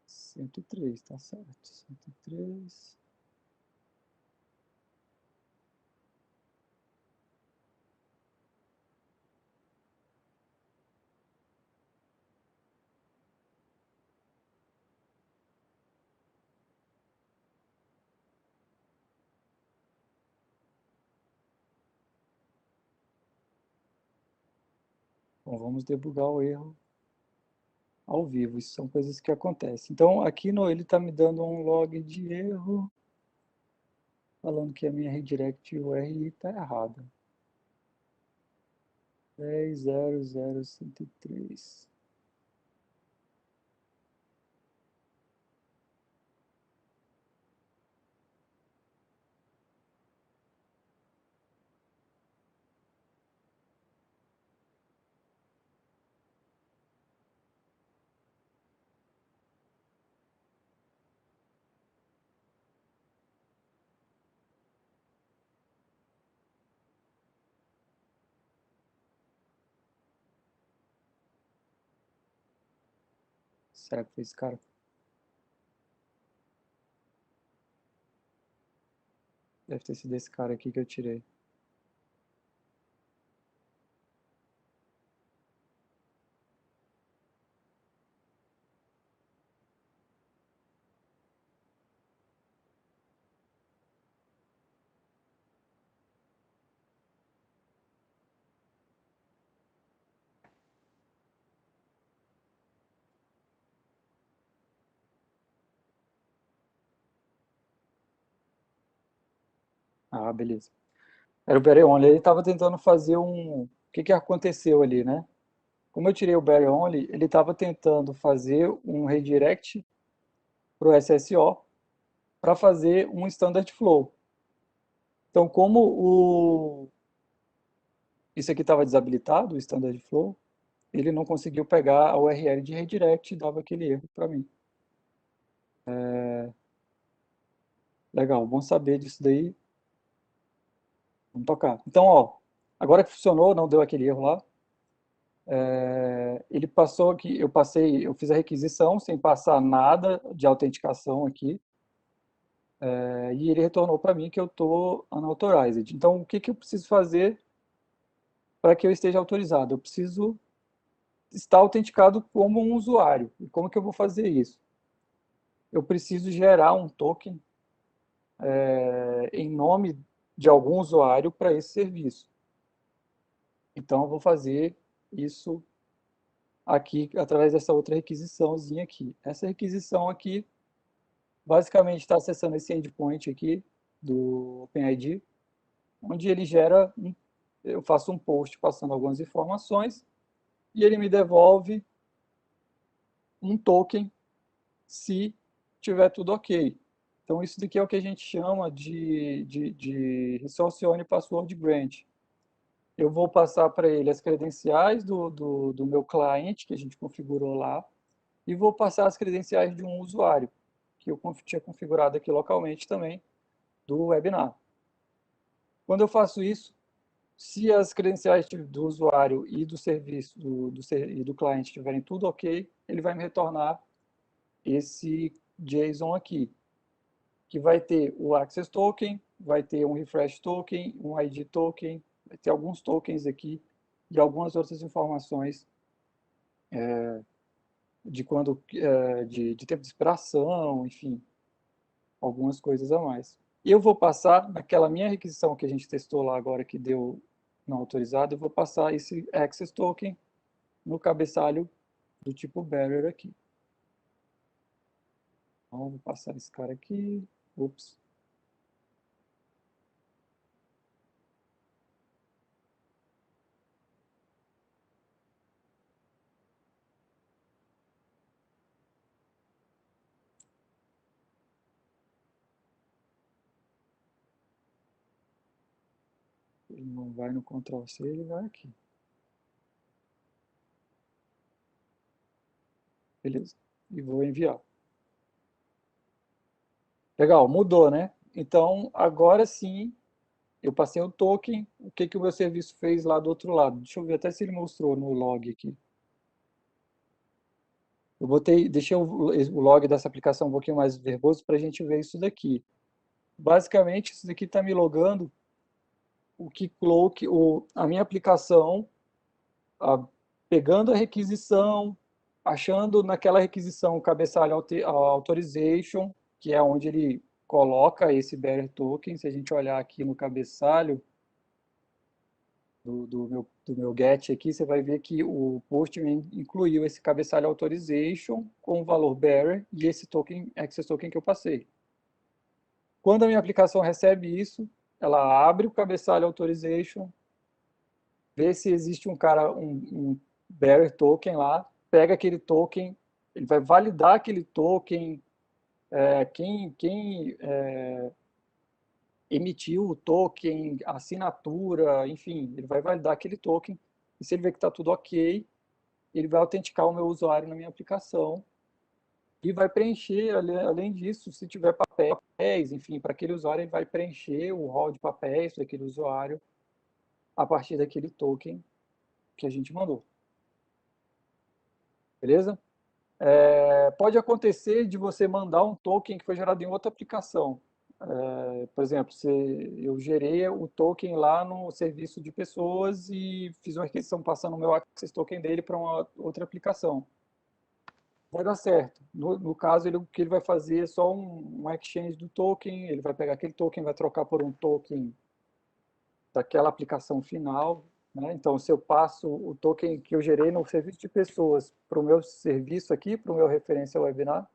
Cento e três, tá certo. 103. Bom, vamos debugar o erro ao vivo. Isso são coisas que acontecem. Então, aqui ele está me dando um log de erro, falando que a minha redirect URI está errada. 10.0.0.103. Será que foi esse cara? Deve ter sido esse cara aqui que eu tirei. Ah, beleza. Era o Barry Only. Ele estava tentando fazer um... O que que aconteceu ali, né? Como eu tirei o Barry Only, ele estava tentando fazer um redirect para o SSO para fazer um Standard Flow. Então, como isso aqui estava desabilitado, o Standard Flow, ele não conseguiu pegar a URL de redirect e dava aquele erro para mim. Legal, bom saber disso daí. Vamos tocar. Então, ó, agora que funcionou, não deu aquele erro lá. Ele passou aqui, eu fiz a requisição sem passar nada de autenticação aqui. E ele retornou para mim que eu estou unauthorized. Então, o que que eu preciso fazer para que eu esteja autorizado? Eu preciso estar autenticado como um usuário. E como que eu vou fazer isso? Eu preciso gerar um token em nome de algum usuário para esse serviço. Então, eu vou fazer isso aqui através dessa outra requisiçãozinha aqui. Essa requisição aqui, basicamente, está acessando esse endpoint aqui do OpenID, onde ele gera, eu faço um post passando algumas informações e ele me devolve um token se tiver tudo ok. Então, isso daqui é o que a gente chama de Resource Only Password Grant. Eu vou passar para ele as credenciais do meu cliente, que a gente configurou lá, e vou passar as credenciais de um usuário, que eu tinha configurado aqui localmente também, do webinar. Quando eu faço isso, se as credenciais do usuário e do serviço e do cliente estiverem tudo ok, ele vai me retornar esse JSON aqui, que vai ter o Access Token, vai ter um Refresh Token, um ID Token, vai ter alguns tokens aqui e algumas outras informações de quando, de tempo de expiração, enfim, algumas coisas a mais. E eu vou passar, naquela minha requisição que a gente testou lá agora, que deu não autorizado, eu vou passar esse access token no cabeçalho do tipo bearer aqui. Então, vou passar esse cara aqui. Ups. Ele não vai no Ctrl+C, ele vai aqui. Beleza. E vou enviar. Legal, mudou, né? Então, agora sim, eu passei o token. O que que o meu serviço fez lá do outro lado? Deixa eu ver até se ele mostrou no log aqui. Deixei o log dessa aplicação um pouquinho mais verboso para a gente ver isso daqui. Basicamente, isso daqui está me logando o Keycloak, a minha aplicação, a, pegando a requisição, achando naquela requisição o cabeçalho authorization, que é onde ele coloca esse bearer token. Se a gente olhar aqui no cabeçalho do meu get aqui, você vai ver que o Postman incluiu esse cabeçalho authorization com o valor bearer e esse token, access token que eu passei. Quando a minha aplicação recebe isso, ela abre o cabeçalho authorization, vê se existe um bearer token lá, pega aquele token, ele vai validar aquele token, quem emitiu o token, a assinatura, enfim, ele vai validar aquele token, e se ele ver que está tudo ok, ele vai autenticar o meu usuário na minha aplicação e vai preencher, além disso, se tiver papéis, enfim, para aquele usuário, ele vai preencher o rol de papéis daquele usuário a partir daquele token que a gente mandou. Beleza? Pode acontecer de você mandar um token que foi gerado em outra aplicação. Por exemplo, eu gerei o token lá no serviço de pessoas e fiz uma requisição passando o meu access token dele para uma outra aplicação. Vai dar certo. No caso, o que ele vai fazer é só um exchange do token, ele vai pegar aquele token, vai trocar por um token daquela aplicação final, né? Então, se eu passo o token que eu gerei no serviço de pessoas para o meu serviço aqui, para o meu referência webinar,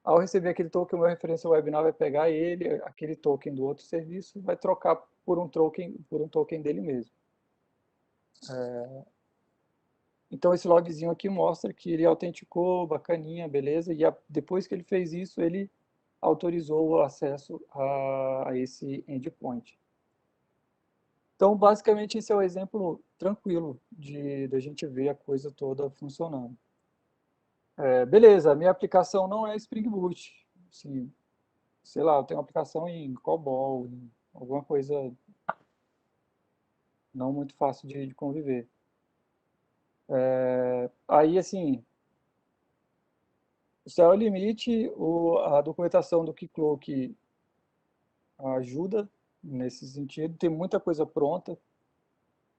ao receber aquele token, o meu referência webinar vai pegar ele, aquele token do outro serviço, vai trocar por um token dele mesmo. Então, esse logzinho aqui mostra que ele autenticou, bacaninha, beleza, e depois que ele fez isso, ele autorizou o acesso a esse endpoint. Então, basicamente, esse é o exemplo tranquilo de a gente ver a coisa toda funcionando. Beleza, a minha aplicação não é Spring Boot. Assim, sei lá, eu tenho uma aplicação em COBOL, em alguma coisa não muito fácil de conviver. Aí, assim, o céu é o limite, a documentação do Keycloak ajuda nesse sentido. Tem muita coisa pronta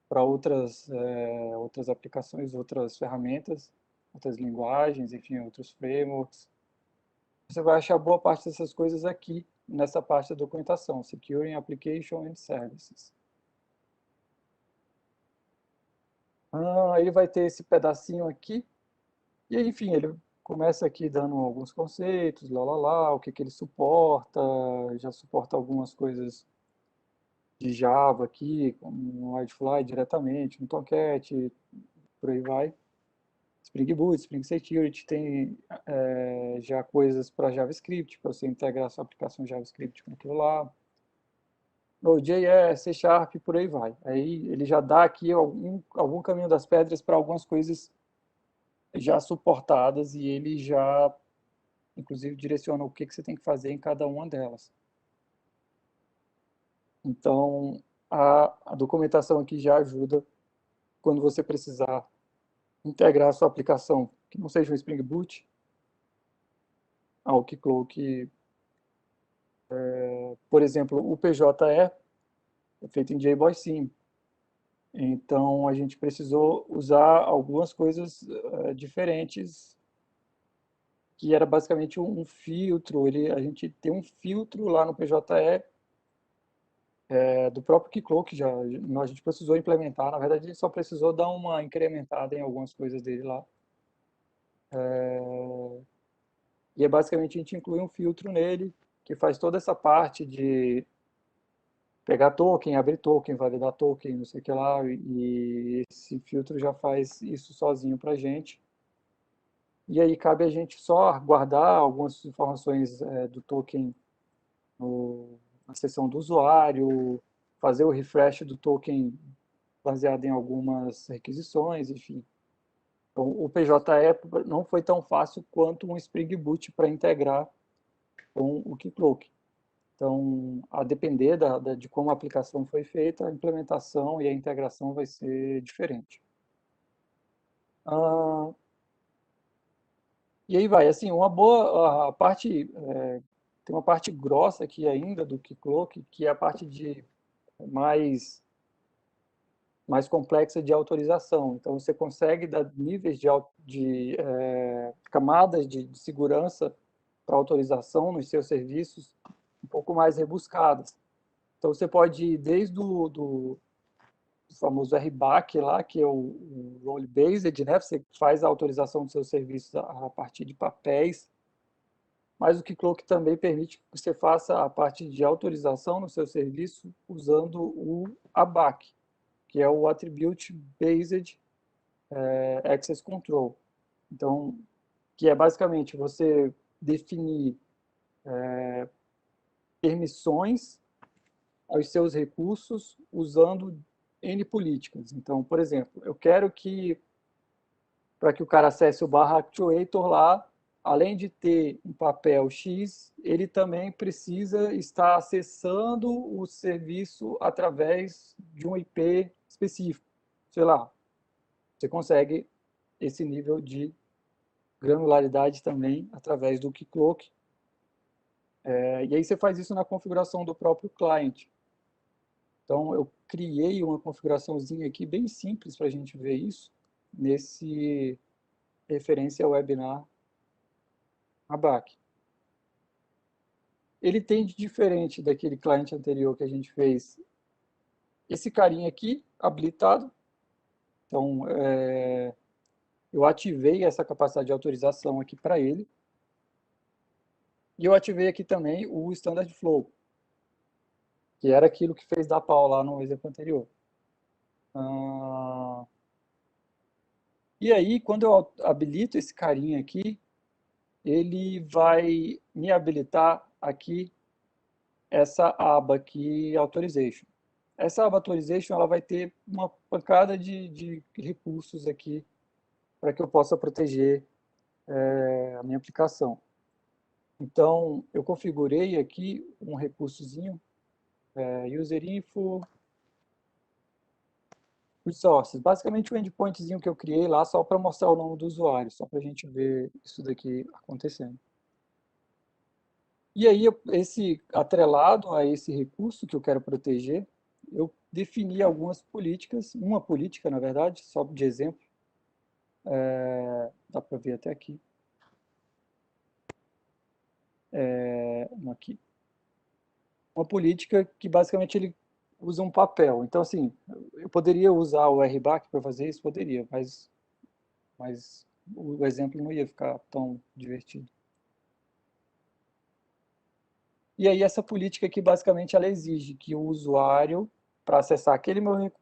para outras aplicações, outras ferramentas, outras linguagens, enfim, outros frameworks. Você vai achar boa parte dessas coisas aqui, nessa parte da documentação, Securing Application and Services. Ele vai ter esse pedacinho aqui, e enfim, ele começa aqui dando alguns conceitos, o que ele suporta, já suporta algumas coisas de Java aqui, como no WildFly diretamente, no Tomcat, por aí vai. Spring Boot, Spring Security, tem já coisas para JavaScript, para você integrar a sua aplicação JavaScript com aquilo lá. Node.js, C Sharp, por aí vai. Aí ele já dá aqui algum caminho das pedras para algumas coisas já suportadas e ele já, inclusive, direciona o que você tem que fazer em cada uma delas. Então, a documentação aqui já ajuda quando você precisar integrar a sua aplicação, que não seja um Spring Boot, ao Keycloak, por exemplo, o PJE é feito em JBossSim. Então, a gente precisou usar algumas coisas diferentes, que era basicamente um filtro. A gente tem um filtro lá no PJE do próprio Keycloak, a gente precisou implementar. Na verdade, a gente só precisou dar uma incrementada em algumas coisas dele lá. E é basicamente a gente inclui um filtro nele, que faz toda essa parte de pegar token, abrir token, validar token, não sei o que lá, e esse filtro já faz isso sozinho para a gente. E aí cabe a gente só guardar algumas informações do token na seção do usuário, fazer o refresh do token baseado em algumas requisições, enfim. Então, o PJE não foi tão fácil quanto um Spring Boot para integrar com o Keycloak. Então, a depender de como a aplicação foi feita, a implementação e a integração vai ser diferente. Ah, e aí vai, assim, uma boa, a parte, tem uma parte grossa aqui ainda do Keycloak, que é a parte de mais, mais complexa de autorização. Então, você consegue dar níveis de camadas de segurança para autorização nos seus serviços um pouco mais rebuscadas. Então, você pode ir desde do famoso RBAC lá, que é o Role Based, né? Você faz a autorização dos seus serviços a partir de papéis, mas o Keycloak também permite que você faça a parte de autorização no seu serviço usando o ABAC, que é o Attribute Based Access Control. Então, que é basicamente você definir permissões aos seus recursos usando N políticas. Então, por exemplo, eu quero que, para que o cara acesse o barra actuator lá, além de ter um papel X, ele também precisa estar acessando o serviço através de um IP específico. Sei lá, você consegue esse nível de granularidade também através do Keycloak. E aí você faz isso na configuração do próprio cliente. Então, eu criei uma configuraçãozinha aqui bem simples para a gente ver isso, nesse referência ao webinar ABAC. Ele tem de diferente daquele cliente anterior que a gente fez, esse carinha aqui, habilitado. Então, eu ativei essa capacidade de autorização aqui para ele. E eu ativei aqui também o Standard Flow, que era aquilo que fez dar pau lá no exemplo anterior. E aí, quando eu habilito esse carinha aqui, ele vai me habilitar aqui essa aba aqui, Authorization. Essa aba Authorization ela vai ter uma pancada de recursos aqui para que eu possa proteger a minha aplicação. Então, eu configurei aqui um recursozinho, userinfo resources. Basicamente o endpointzinho que eu criei lá só para mostrar o nome do usuário, só para a gente ver isso daqui acontecendo. E aí, esse atrelado a esse recurso que eu quero proteger, eu defini algumas políticas, uma política, na verdade, só de exemplo, dá para ver até aqui, aqui, uma política que basicamente ele usa um papel. Então, assim, eu poderia usar o RBAC para fazer isso? Poderia, mas o exemplo não ia ficar tão divertido. E aí essa política aqui, basicamente, ela exige que o usuário, para acessar aquele meu,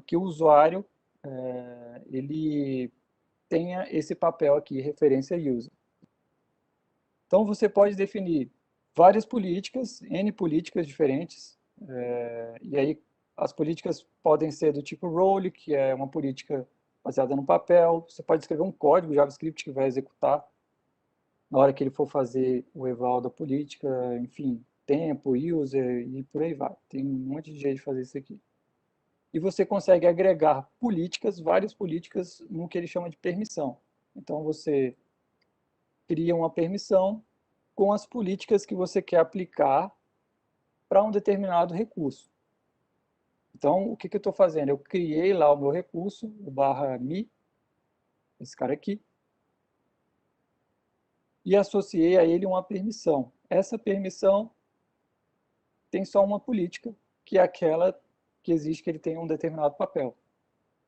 que o usuário, ele tenha esse papel aqui, referência user. Então você pode definir várias políticas, N políticas diferentes, e aí as políticas podem ser do tipo role, que é uma política baseada no papel. Você pode escrever um código JavaScript que vai executar na hora que ele for fazer o eval da política, enfim, tempo, user e por aí vai. Tem um monte de jeito de fazer isso aqui. E você consegue agregar políticas, várias políticas, no que ele chama de permissão. Então você cria uma permissão com as políticas que você quer aplicar para um determinado recurso. Então, o que eu estou fazendo? Eu criei lá o meu recurso, o /me, esse cara aqui, e associei a ele uma permissão. Essa permissão tem só uma política, que é aquela que exige que ele tenha um determinado papel.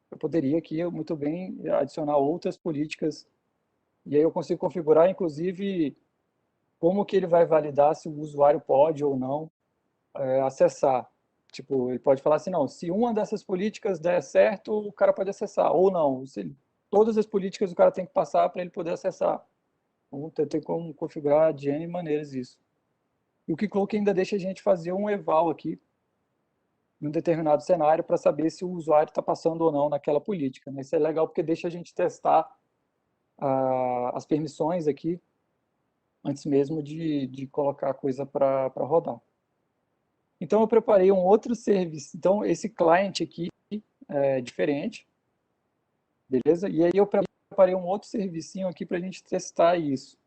Eu poderia aqui muito bem adicionar outras políticas, e aí eu consigo configurar, inclusive, como que ele vai validar se o usuário pode ou não acessar. Tipo, ele pode falar assim, não, se uma dessas políticas der certo, o cara pode acessar, ou não. Se todas as políticas o cara tem que passar para ele poder acessar. Então, tem como configurar de N maneiras isso. E o Keycloak ainda deixa a gente fazer um eval aqui, em um determinado cenário, para saber se o usuário está passando ou não naquela política, né? Isso é legal porque deixa a gente testar as permissões aqui, antes mesmo de colocar a coisa para rodar. Então, eu preparei um outro serviço. Então, esse client aqui é diferente, beleza? E aí eu preparei um outro servicinho aqui para a gente testar isso,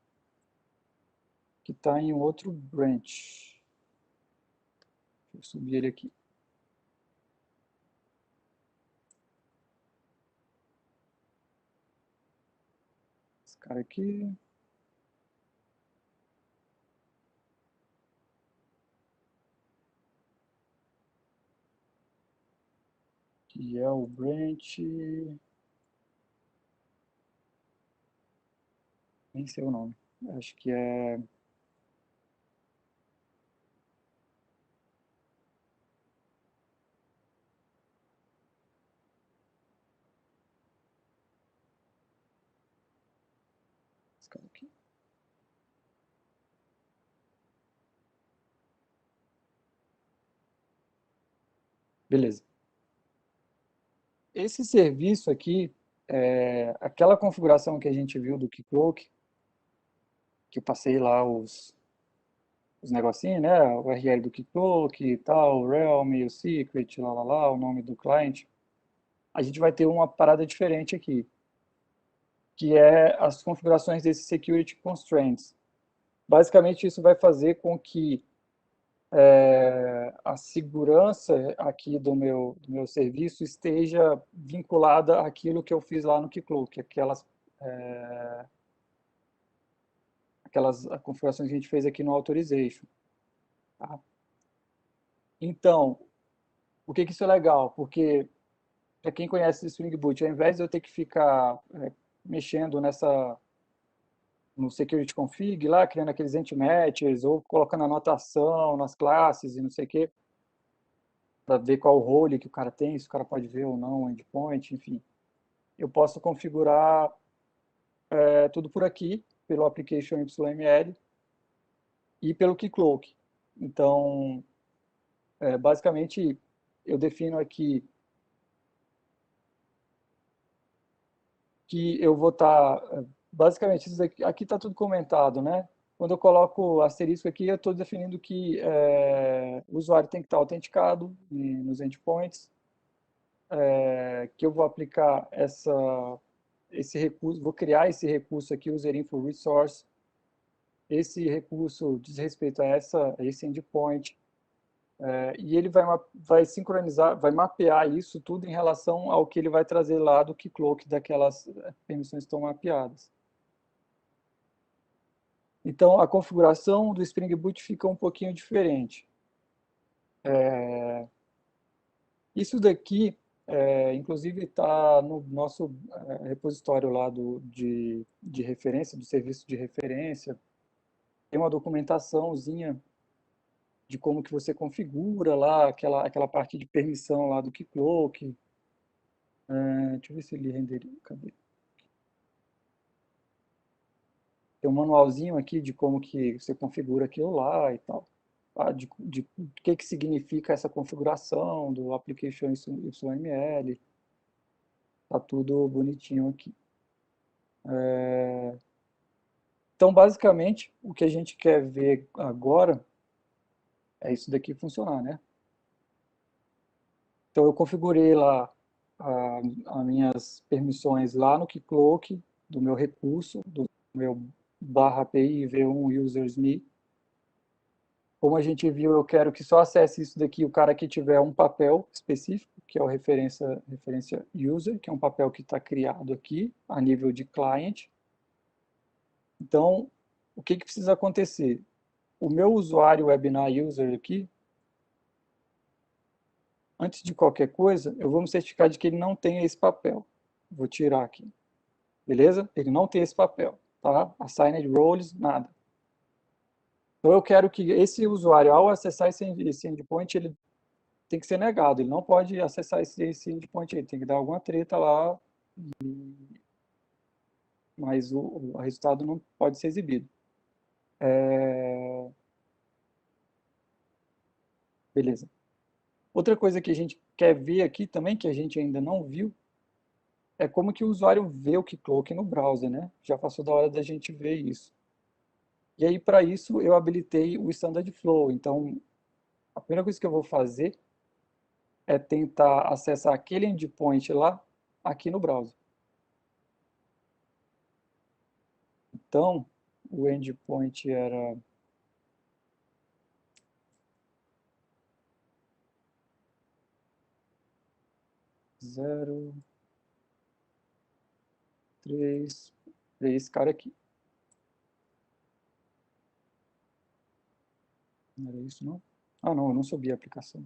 que está em um outro branch. Deixa eu subir ele aqui. Esse cara aqui. Que é o branch. Nem sei o nome. Acho que é. Esse cara aqui. Beleza. Esse serviço aqui, aquela configuração que a gente viu do Keycloak, que eu passei lá os negocinhos, né? O URL do Keycloak e tal, o Realm, o Secret, lá, o nome do client. A gente vai ter uma parada diferente aqui, que é as configurações desses Security Constraints. Basicamente, isso vai fazer com que a segurança aqui do meu serviço esteja vinculada àquilo que eu fiz lá no Keycloak, aquelas configurações que a gente fez aqui no Authorization. Tá? Então, por que isso é legal? Porque, para quem conhece o Spring Boot, ao invés de eu ter que ficar mexendo no security config lá, criando aqueles anti-matches, ou colocando anotação nas classes e não sei o quê, para ver qual role que o cara tem, se o cara pode ver ou não o endpoint, enfim. Eu posso configurar tudo por aqui, pelo application YML e pelo Keycloak. Então, basicamente, eu defino aqui que eu vou estar, basicamente, isso aqui está tudo comentado, né? Quando eu coloco asterisco aqui, eu estou definindo que o usuário tem que estar autenticado nos endpoints, que eu vou aplicar esse recurso, vou criar esse recurso aqui, user info resource. Esse recurso diz respeito a esse endpoint, e ele vai sincronizar, vai mapear isso tudo em relação ao que ele vai trazer lá do Keycloak, daquelas permissões que estão mapeadas. Então, a configuração do Spring Boot fica um pouquinho diferente. Isso daqui, inclusive, está no nosso repositório lá de referência, do serviço de referência. Tem uma documentaçãozinha de como que você configura lá aquela parte de permissão lá do Keycloak. Deixa eu ver se ele renderiu. Cadê? Tem um manualzinho aqui de como que você configura aquilo lá e tal. Tá? De o que significa essa configuração do application YML. Tá tudo bonitinho aqui. Então, basicamente, o que a gente quer ver agora é isso daqui funcionar, né? Então, eu configurei lá as minhas permissões lá no Keycloak, do meu recurso, do meu /API v1 users me. Como a gente viu, eu quero que só acesse isso daqui o cara que tiver um papel específico, que é o referência user, que é um papel que está criado aqui a nível de client. Então, o que precisa acontecer? O meu usuário webinar user aqui, antes de qualquer coisa, eu vou me certificar de que ele não tem esse papel. Vou tirar aqui. Beleza? Ele não tem esse papel, tá? Assigned roles, nada. Então eu quero que esse usuário, ao acessar esse endpoint, ele tem que ser negado. Ele não pode acessar esse endpoint, ele tem que dar alguma treta lá, mas o resultado não pode ser exibido. Beleza. Outra coisa que a gente quer ver aqui também, que a gente ainda não viu, é como que o usuário vê o Keycloak no browser, né? Já passou da hora da gente ver isso. E aí, para isso, eu habilitei o Standard Flow. Então, a primeira coisa que eu vou fazer é tentar acessar aquele endpoint lá, aqui no browser. Então, o endpoint era 0.3, é esse cara aqui. Não era isso, não? Ah, não, eu não subi a aplicação.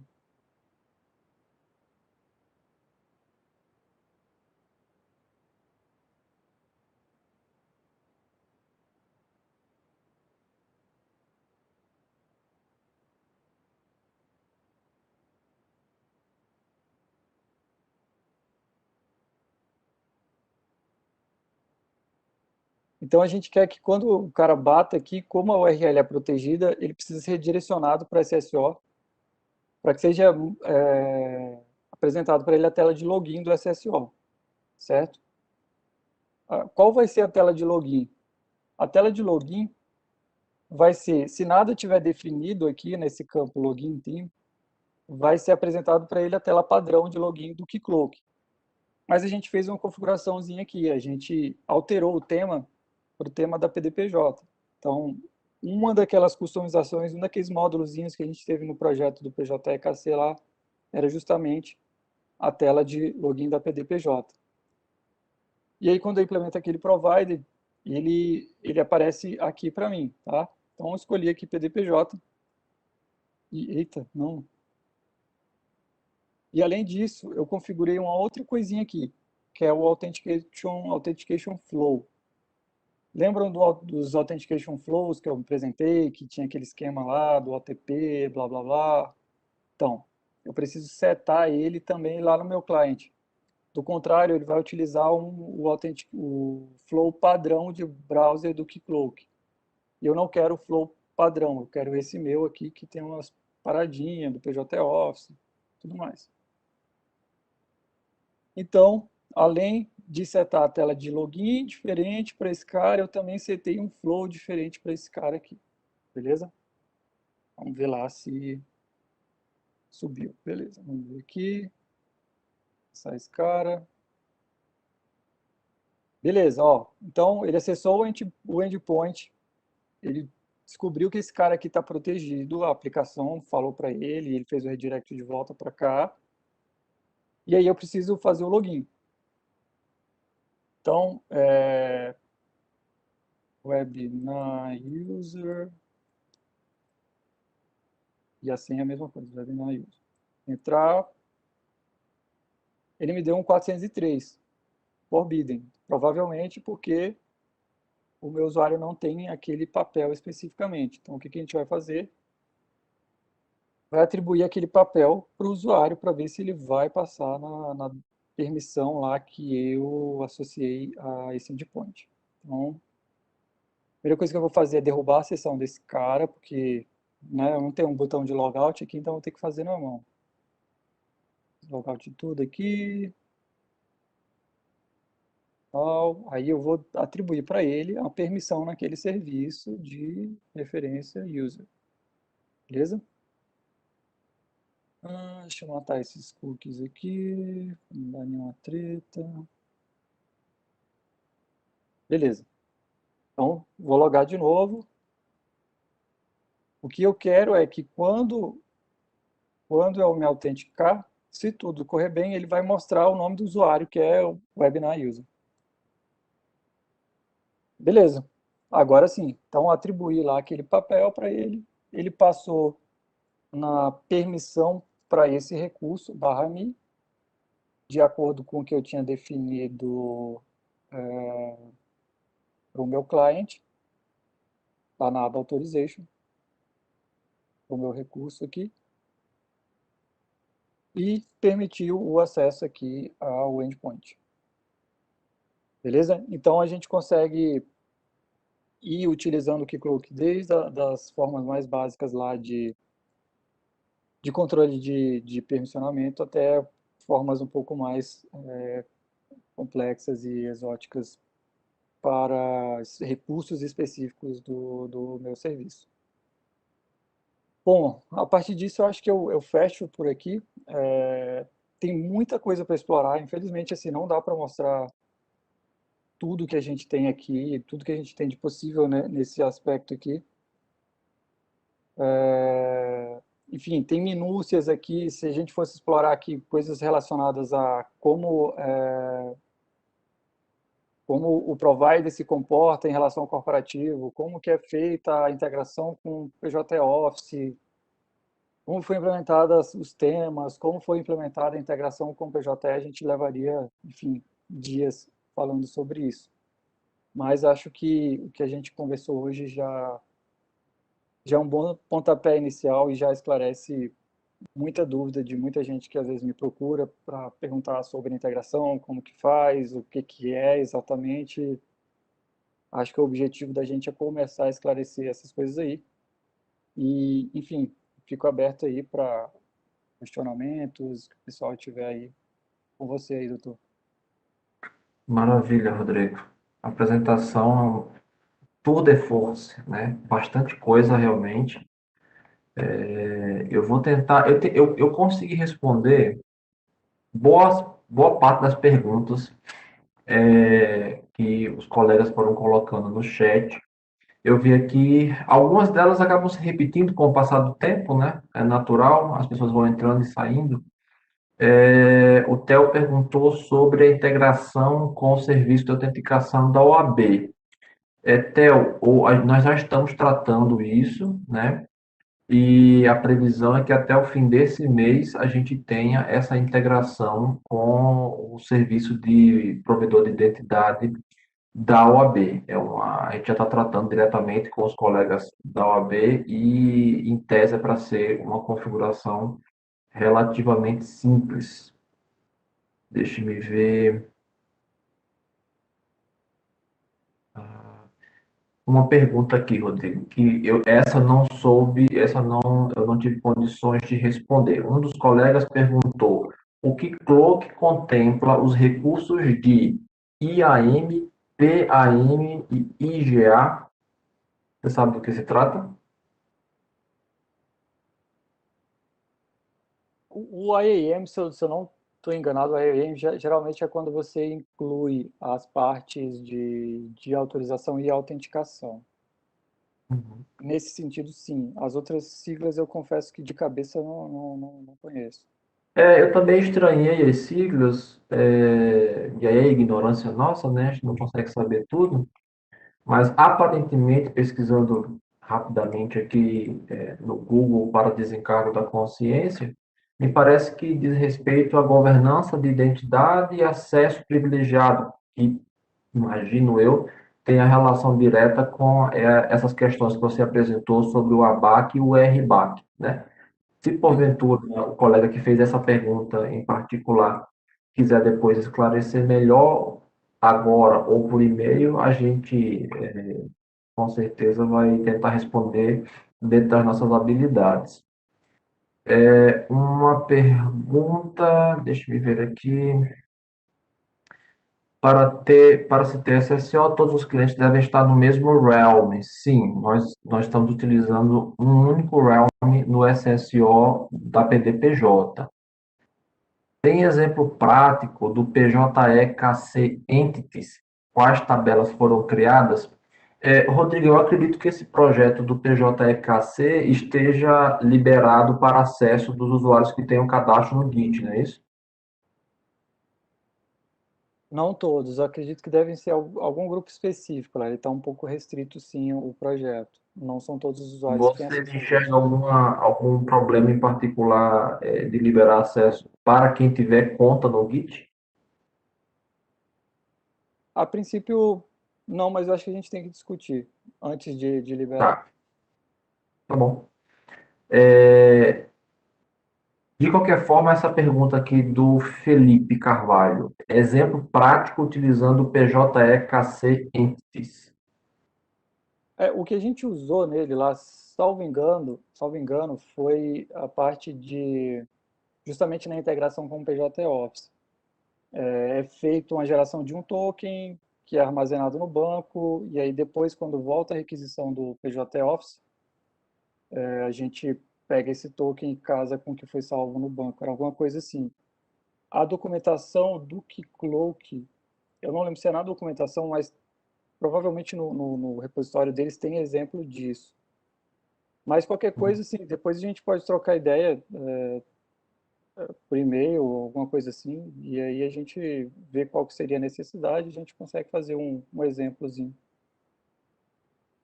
Então, a gente quer que quando o cara bata aqui, como a URL é protegida, ele precisa ser redirecionado para SSO, para que seja apresentado para ele a tela de login do SSO, certo? Qual vai ser a tela de login? A tela de login vai ser, se nada tiver definido aqui nesse campo login team, vai ser apresentado para ele a tela padrão de login do Keycloak. Mas a gente fez uma configuraçãozinha aqui, a gente alterou o tema para o tema da PDPJ. Então, uma daquelas customizações, um daqueles módulozinhos que a gente teve no projeto do PJEKC lá, era justamente a tela de login da PDPJ. E aí, quando eu implemento aquele provider, ele aparece aqui para mim, tá? Então, eu escolhi aqui PDPJ. E, eita, não. E além disso, eu configurei uma outra coisinha aqui, que é o Authentication Flow. Lembram dos Authentication Flows que eu apresentei, que tinha aquele esquema lá do OTP, blá blá blá? Então, eu preciso setar ele também lá no meu cliente. Do contrário, ele vai utilizar o flow padrão de browser do Keycloak. E eu não quero o flow padrão, eu quero esse meu aqui que tem umas paradinhas do PJ Office, tudo mais. Então, além de setar a tela de login diferente para esse cara, eu também setei um flow diferente para esse cara aqui, beleza? Vamos ver lá se subiu, beleza? Vamos ver aqui, sai esse cara. Beleza, ó. Então, ele acessou o endpoint, ele descobriu que esse cara aqui está protegido, a aplicação falou para ele, ele fez o redirect de volta para cá. E aí eu preciso fazer o login. Então, webinar user, e a senha é a mesma coisa, webinar user. Entrar, ele me deu um 403, forbidden, provavelmente porque o meu usuário não tem aquele papel especificamente. Então, o que a gente vai fazer? Vai atribuir aquele papel para o usuário para ver se ele vai passar na permissão lá que eu associei a esse endpoint. Então, a primeira coisa que eu vou fazer é derrubar a sessão desse cara, porque né, eu não tenho um botão de logout aqui, então eu vou ter que fazer na mão. Logout de tudo aqui. Aí eu vou atribuir para ele a permissão naquele serviço de referência user. Beleza? Deixa eu matar esses cookies aqui, não dá nenhuma treta. Beleza. Então, vou logar de novo. O que eu quero é que quando eu me autenticar, se tudo correr bem, ele vai mostrar o nome do usuário, que é o webinar user. Beleza. Agora sim, então atribuir lá aquele papel para ele, ele passou na permissão para esse recurso, /me, de acordo com o que eu tinha definido para o meu cliente, está na aba Authorization, o meu recurso aqui, e permitiu o acesso aqui ao endpoint. Beleza? Então a gente consegue ir utilizando o Keycloak desde das formas mais básicas lá de controle de permissionamento até formas um pouco mais complexas e exóticas para recursos específicos do meu serviço. Bom, a partir disso eu acho que eu fecho por aqui. Tem muita coisa para explorar, infelizmente assim, não dá para mostrar tudo que a gente tem aqui, tudo que a gente tem de possível, né, nesse aspecto aqui. Enfim, tem minúcias aqui, se a gente fosse explorar aqui coisas relacionadas a como o provider se comporta em relação ao corporativo, como que é feita a integração com o PJ Office, como foi implementada os temas, como foi implementada a integração com o PJ, a gente levaria, enfim, dias falando sobre isso. Mas acho que o que a gente conversou hoje já é um bom pontapé inicial e já esclarece muita dúvida de muita gente que às vezes me procura para perguntar sobre a integração, como que faz, o que que é exatamente. Acho que o objetivo da gente é começar a esclarecer essas coisas aí. E, enfim, fico aberto aí para questionamentos, que o pessoal tiver aí com você aí, doutor. Maravilha, Rodrigo. Apresentação tour de force, né? Bastante coisa realmente. Eu vou tentar. Eu consegui responder boa parte das perguntas que os colegas foram colocando no chat. Eu vi aqui, algumas delas acabam se repetindo com o passar do tempo, né? É natural, as pessoas vão entrando e saindo. O Theo perguntou sobre a integração com o serviço de autenticação da OAB. Theo, nós já estamos tratando isso, né? E a previsão é que até o fim desse mês a gente tenha essa integração com o serviço de provedor de identidade da OAB. A gente já está tratando diretamente com os colegas da OAB e, em tese, é para ser uma configuração relativamente simples. Deixe-me ver. Uma pergunta aqui, Rodrigo, que essa não soube, eu não tive condições de responder. Um dos colegas perguntou: o que Cloak contempla os recursos de IAM, PAM e IGA? Você sabe do que se trata? O IAM, se eu não estou enganado, o IAM geralmente é quando você inclui as partes de autorização e autenticação. Uhum. Nesse sentido, sim. As outras siglas eu confesso que de cabeça eu não conheço. Eu também estranhei as siglas, e aí é ignorância nossa, né? A gente não consegue saber tudo. Mas, aparentemente, pesquisando rapidamente aqui no Google para desencargo da consciência, me parece que diz respeito à governança de identidade e acesso privilegiado, que, imagino eu, tem a relação direta com essas questões que você apresentou sobre o ABAC e o RBAC, né? Se porventura o colega que fez essa pergunta em particular quiser depois esclarecer melhor, agora ou por e-mail, a gente com certeza vai tentar responder dentro das nossas habilidades. Uma pergunta, deixa eu ver aqui. Para se ter SSO, todos os clientes devem estar no mesmo realm. Sim, nós estamos utilizando um único realm no SSO da PDPJ. Tem exemplo prático do PJE-KC Entities, quais tabelas foram criadas? Rodrigo, eu acredito que esse projeto do PJEKC esteja liberado para acesso dos usuários que tenham cadastro no Git, não é isso? Não todos, eu acredito que devem ser algum grupo específico lá, ele está um pouco restrito sim o projeto. Não são todos os usuários que têm Você acesso ao enxerga Git. algum problema em particular de liberar acesso para quem tiver conta no Git? A princípio, não, mas eu acho que a gente tem que discutir antes de liberar. Tá, tá bom. É, de qualquer forma, essa pergunta aqui do Felipe Carvalho. Exemplo prático utilizando o PJEKC Entities. O que a gente usou nele lá, salvo engano, foi a parte de, justamente na integração com o PJ Office. É feito uma geração de um token que é armazenado no banco, e aí depois, quando volta a requisição do PJ Office, a gente pega esse token e casa com o que foi salvo no banco. Era alguma coisa assim. A documentação do Keycloak, eu não lembro se é na documentação, mas provavelmente no repositório deles tem exemplo disso. Mas qualquer coisa, assim, depois a gente pode trocar ideia por e-mail ou alguma coisa assim, e aí a gente vê qual que seria a necessidade, a gente consegue fazer um exemplozinho.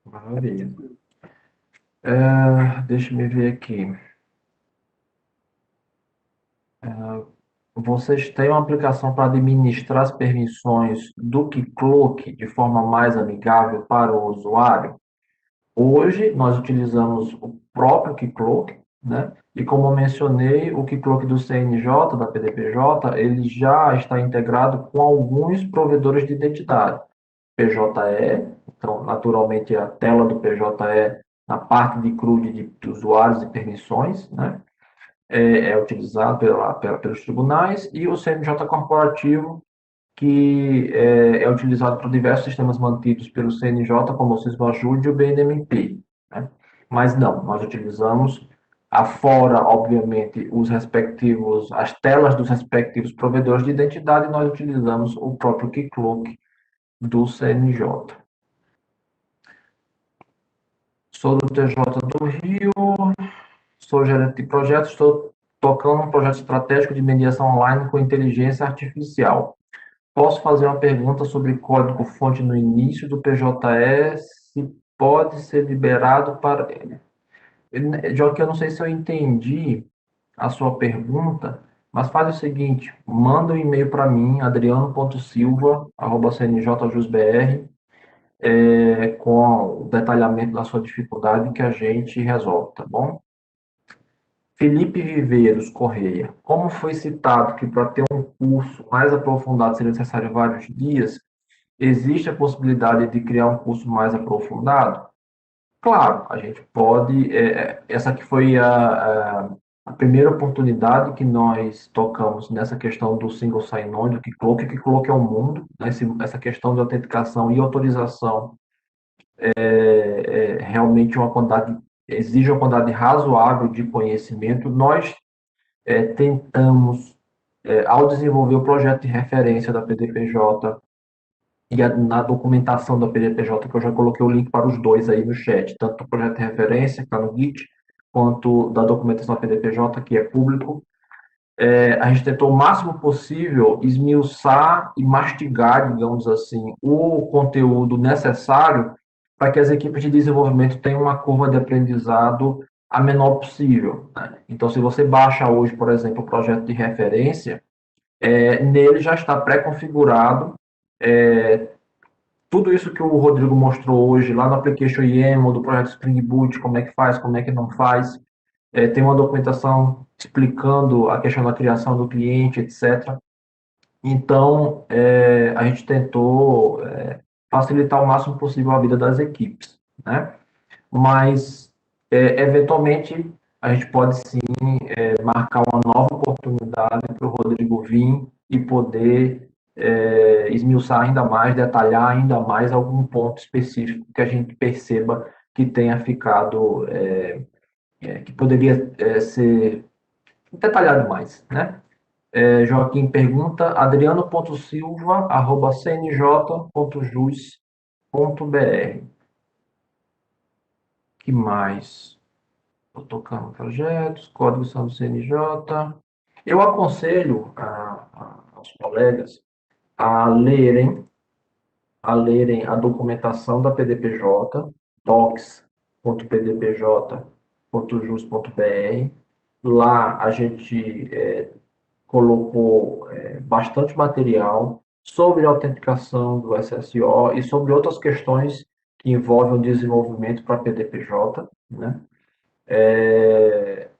É bem Maravilha. tranquilo. Deixa eu ver aqui. Vocês têm uma aplicação para administrar as permissões do Keycloak de forma mais amigável para o usuário? Hoje, nós utilizamos o próprio Keycloak, né? E como eu mencionei, o Keycloak do CNJ, da PDPJ, ele já está integrado com alguns provedores de identidade. PJE, então, naturalmente, a tela do PJE na parte de CRUD de usuários e permissões, né? É utilizado pelos tribunais, e o CNJ corporativo, que é utilizado por diversos sistemas mantidos pelo CNJ, como o Sysmajude e o BNMP. Né? Mas não, nós utilizamos, afora, obviamente, as telas dos respectivos provedores de identidade, nós utilizamos o próprio Keycloak do CNJ. Sou do TJ do Rio, sou gerente de projetos, estou tocando um projeto estratégico de mediação online com inteligência artificial. Posso fazer uma pergunta sobre código-fonte no início do PJE, se pode ser liberado para... Joaquim, eu não sei se eu entendi a sua pergunta, mas faz o seguinte, manda um e-mail para mim, adriano.silva@cnjjusbr, com o detalhamento da sua dificuldade que a gente resolve, tá bom? Felipe Viveiros Correia. Como foi citado que para ter um curso mais aprofundado seria necessário vários dias, existe a possibilidade de criar um curso mais aprofundado? Claro, a gente pode. Essa aqui foi a primeira oportunidade que nós tocamos nessa questão do single sign-on, do que coloque ao mundo, né, essa questão de autenticação e autorização realmente exige uma quantidade razoável de conhecimento. Nós tentamos, ao desenvolver o projeto de referência da PDPJ, e na documentação da PDPJ, que eu já coloquei o link para os dois aí no chat, tanto do projeto de referência, que está no Git, quanto da documentação da PDPJ, que é público. A gente tentou o máximo possível esmiuçar e mastigar, digamos assim, o conteúdo necessário para que as equipes de desenvolvimento tenham uma curva de aprendizado a menor possível. Né? Então, se você baixa hoje, por exemplo, o projeto de referência, nele já está pré-configurado tudo isso que o Rodrigo mostrou hoje lá no Application YAML do projeto Spring Boot, como é que faz, como é que não faz. Tem uma documentação explicando a questão da criação do cliente, etc. Então, a gente tentou facilitar o máximo possível a vida das equipes, né? Mas, eventualmente, a gente pode sim marcar uma nova oportunidade para o Rodrigo vir e poder esmiuçar ainda mais, detalhar ainda mais algum ponto específico que a gente perceba que tenha ficado, que poderia ser detalhado mais, né? Joaquim pergunta, adriano.silva@cnj.jus.br. que mais? Estou tocando projetos, códigos são do CNJ. Eu aconselho aos colegas a lerem a documentação da PDPJ, docs.pdpj.jus.br. Lá a gente colocou bastante material sobre a autenticação do SSO e sobre outras questões que envolvem o desenvolvimento para PDPJ, né?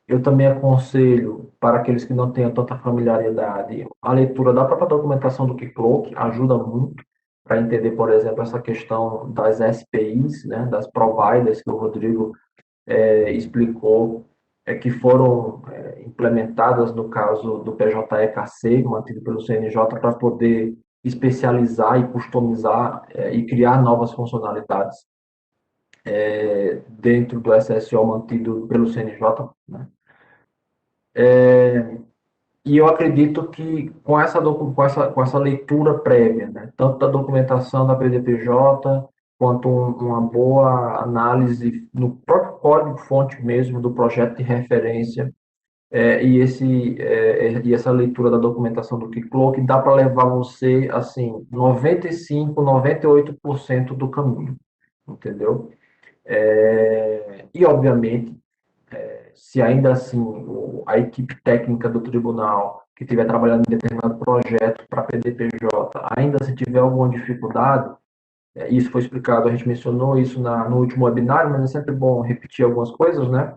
Eu também aconselho, para aqueles que não tenham tanta familiaridade, a leitura da própria documentação do Keycloak, ajuda muito para entender, por exemplo, essa questão das SPIs, né, das providers que o Rodrigo explicou, que foram implementadas no caso do PJEKC, mantido pelo CNJ, para poder especializar e customizar e criar novas funcionalidades dentro do SSO mantido pelo CNJ, né? E eu acredito que com essa leitura prévia, né, tanto da documentação da PDPJ, quanto uma boa análise no próprio código-fonte mesmo do projeto de referência, e essa leitura da documentação do Keycloak, dá para levar você, assim, 95, 98% do caminho, entendeu? E, obviamente, se ainda assim a equipe técnica do tribunal que estiver trabalhando em determinado projeto para PDPJ, ainda se tiver alguma dificuldade, isso foi explicado, a gente mencionou isso no último webinar, mas é sempre bom repetir algumas coisas, né?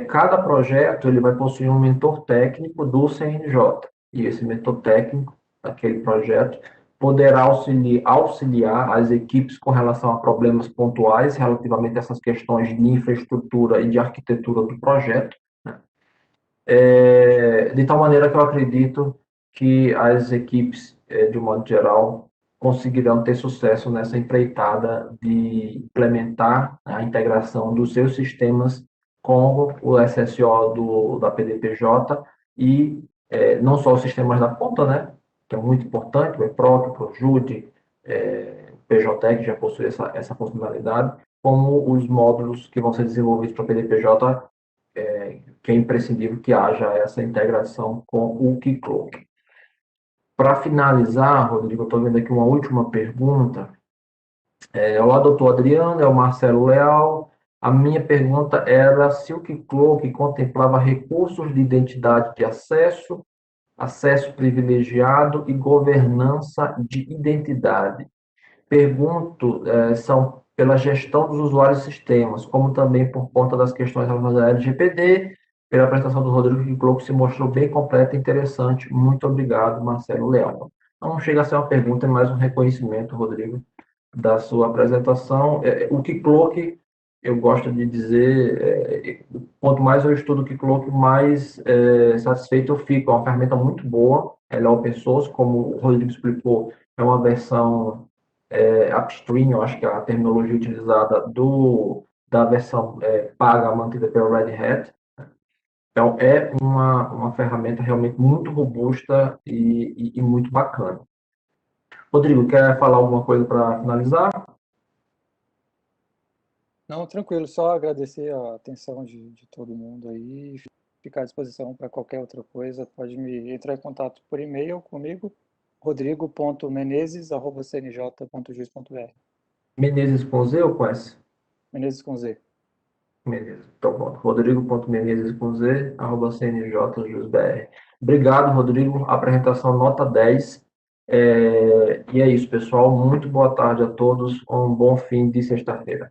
Cada projeto ele vai possuir um mentor técnico do CNJ, e esse mentor técnico daquele projeto poderá auxiliar as equipes com relação a problemas pontuais relativamente a essas questões de infraestrutura e de arquitetura do projeto, né? De tal maneira que eu acredito que as equipes, de um modo geral, conseguirão ter sucesso nessa empreitada de implementar a integração dos seus sistemas com o SSO da PDPJ e não só os sistemas da ponta, né, que é muito importante, o EPROC, o PROJUDE, o PJE, que já possui essa funcionalidade, como os módulos que vão ser desenvolvidos para a PDPJ, que é imprescindível que haja essa integração com o Keycloak. Para finalizar, Rodrigo, eu estou vendo aqui uma última pergunta. Olá, doutor Adriano, é o Marcelo Leal. A minha pergunta era se o Keycloak contemplava recursos de identidade de acesso, acesso privilegiado e governança de identidade. Pergunto, são pela gestão dos usuários e sistemas, como também por conta das questões relacionadas à LGPD, pela apresentação do Rodrigo, que o Keycloak se mostrou bem completa e interessante. Muito obrigado, Marcelo Leal. Não chega a ser uma pergunta, é mais um reconhecimento, Rodrigo, da sua apresentação. O Keycloak, eu gosto de dizer, quanto mais eu estudo o Keycloak, mais satisfeito eu fico. É uma ferramenta muito boa, ela é open source, como o Rodrigo explicou, é uma versão upstream, eu acho que é a terminologia utilizada da versão paga mantida pela Red Hat. Então, é uma ferramenta realmente muito robusta e muito bacana. Rodrigo, quer falar alguma coisa para finalizar? Não, tranquilo, só agradecer a atenção de todo mundo aí, ficar à disposição para qualquer outra coisa, pode me entrar em contato por e-mail comigo, rodrigo.menezes@cnj.jus.br. Menezes com Z ou com S? Menezes com Z. Menezes, então bom. Rodrigo.menezes com Z, @cnj.jus.br. Obrigado, Rodrigo. Apresentação nota 10. E é isso, pessoal. Muito boa tarde a todos. Um bom fim de sexta-feira.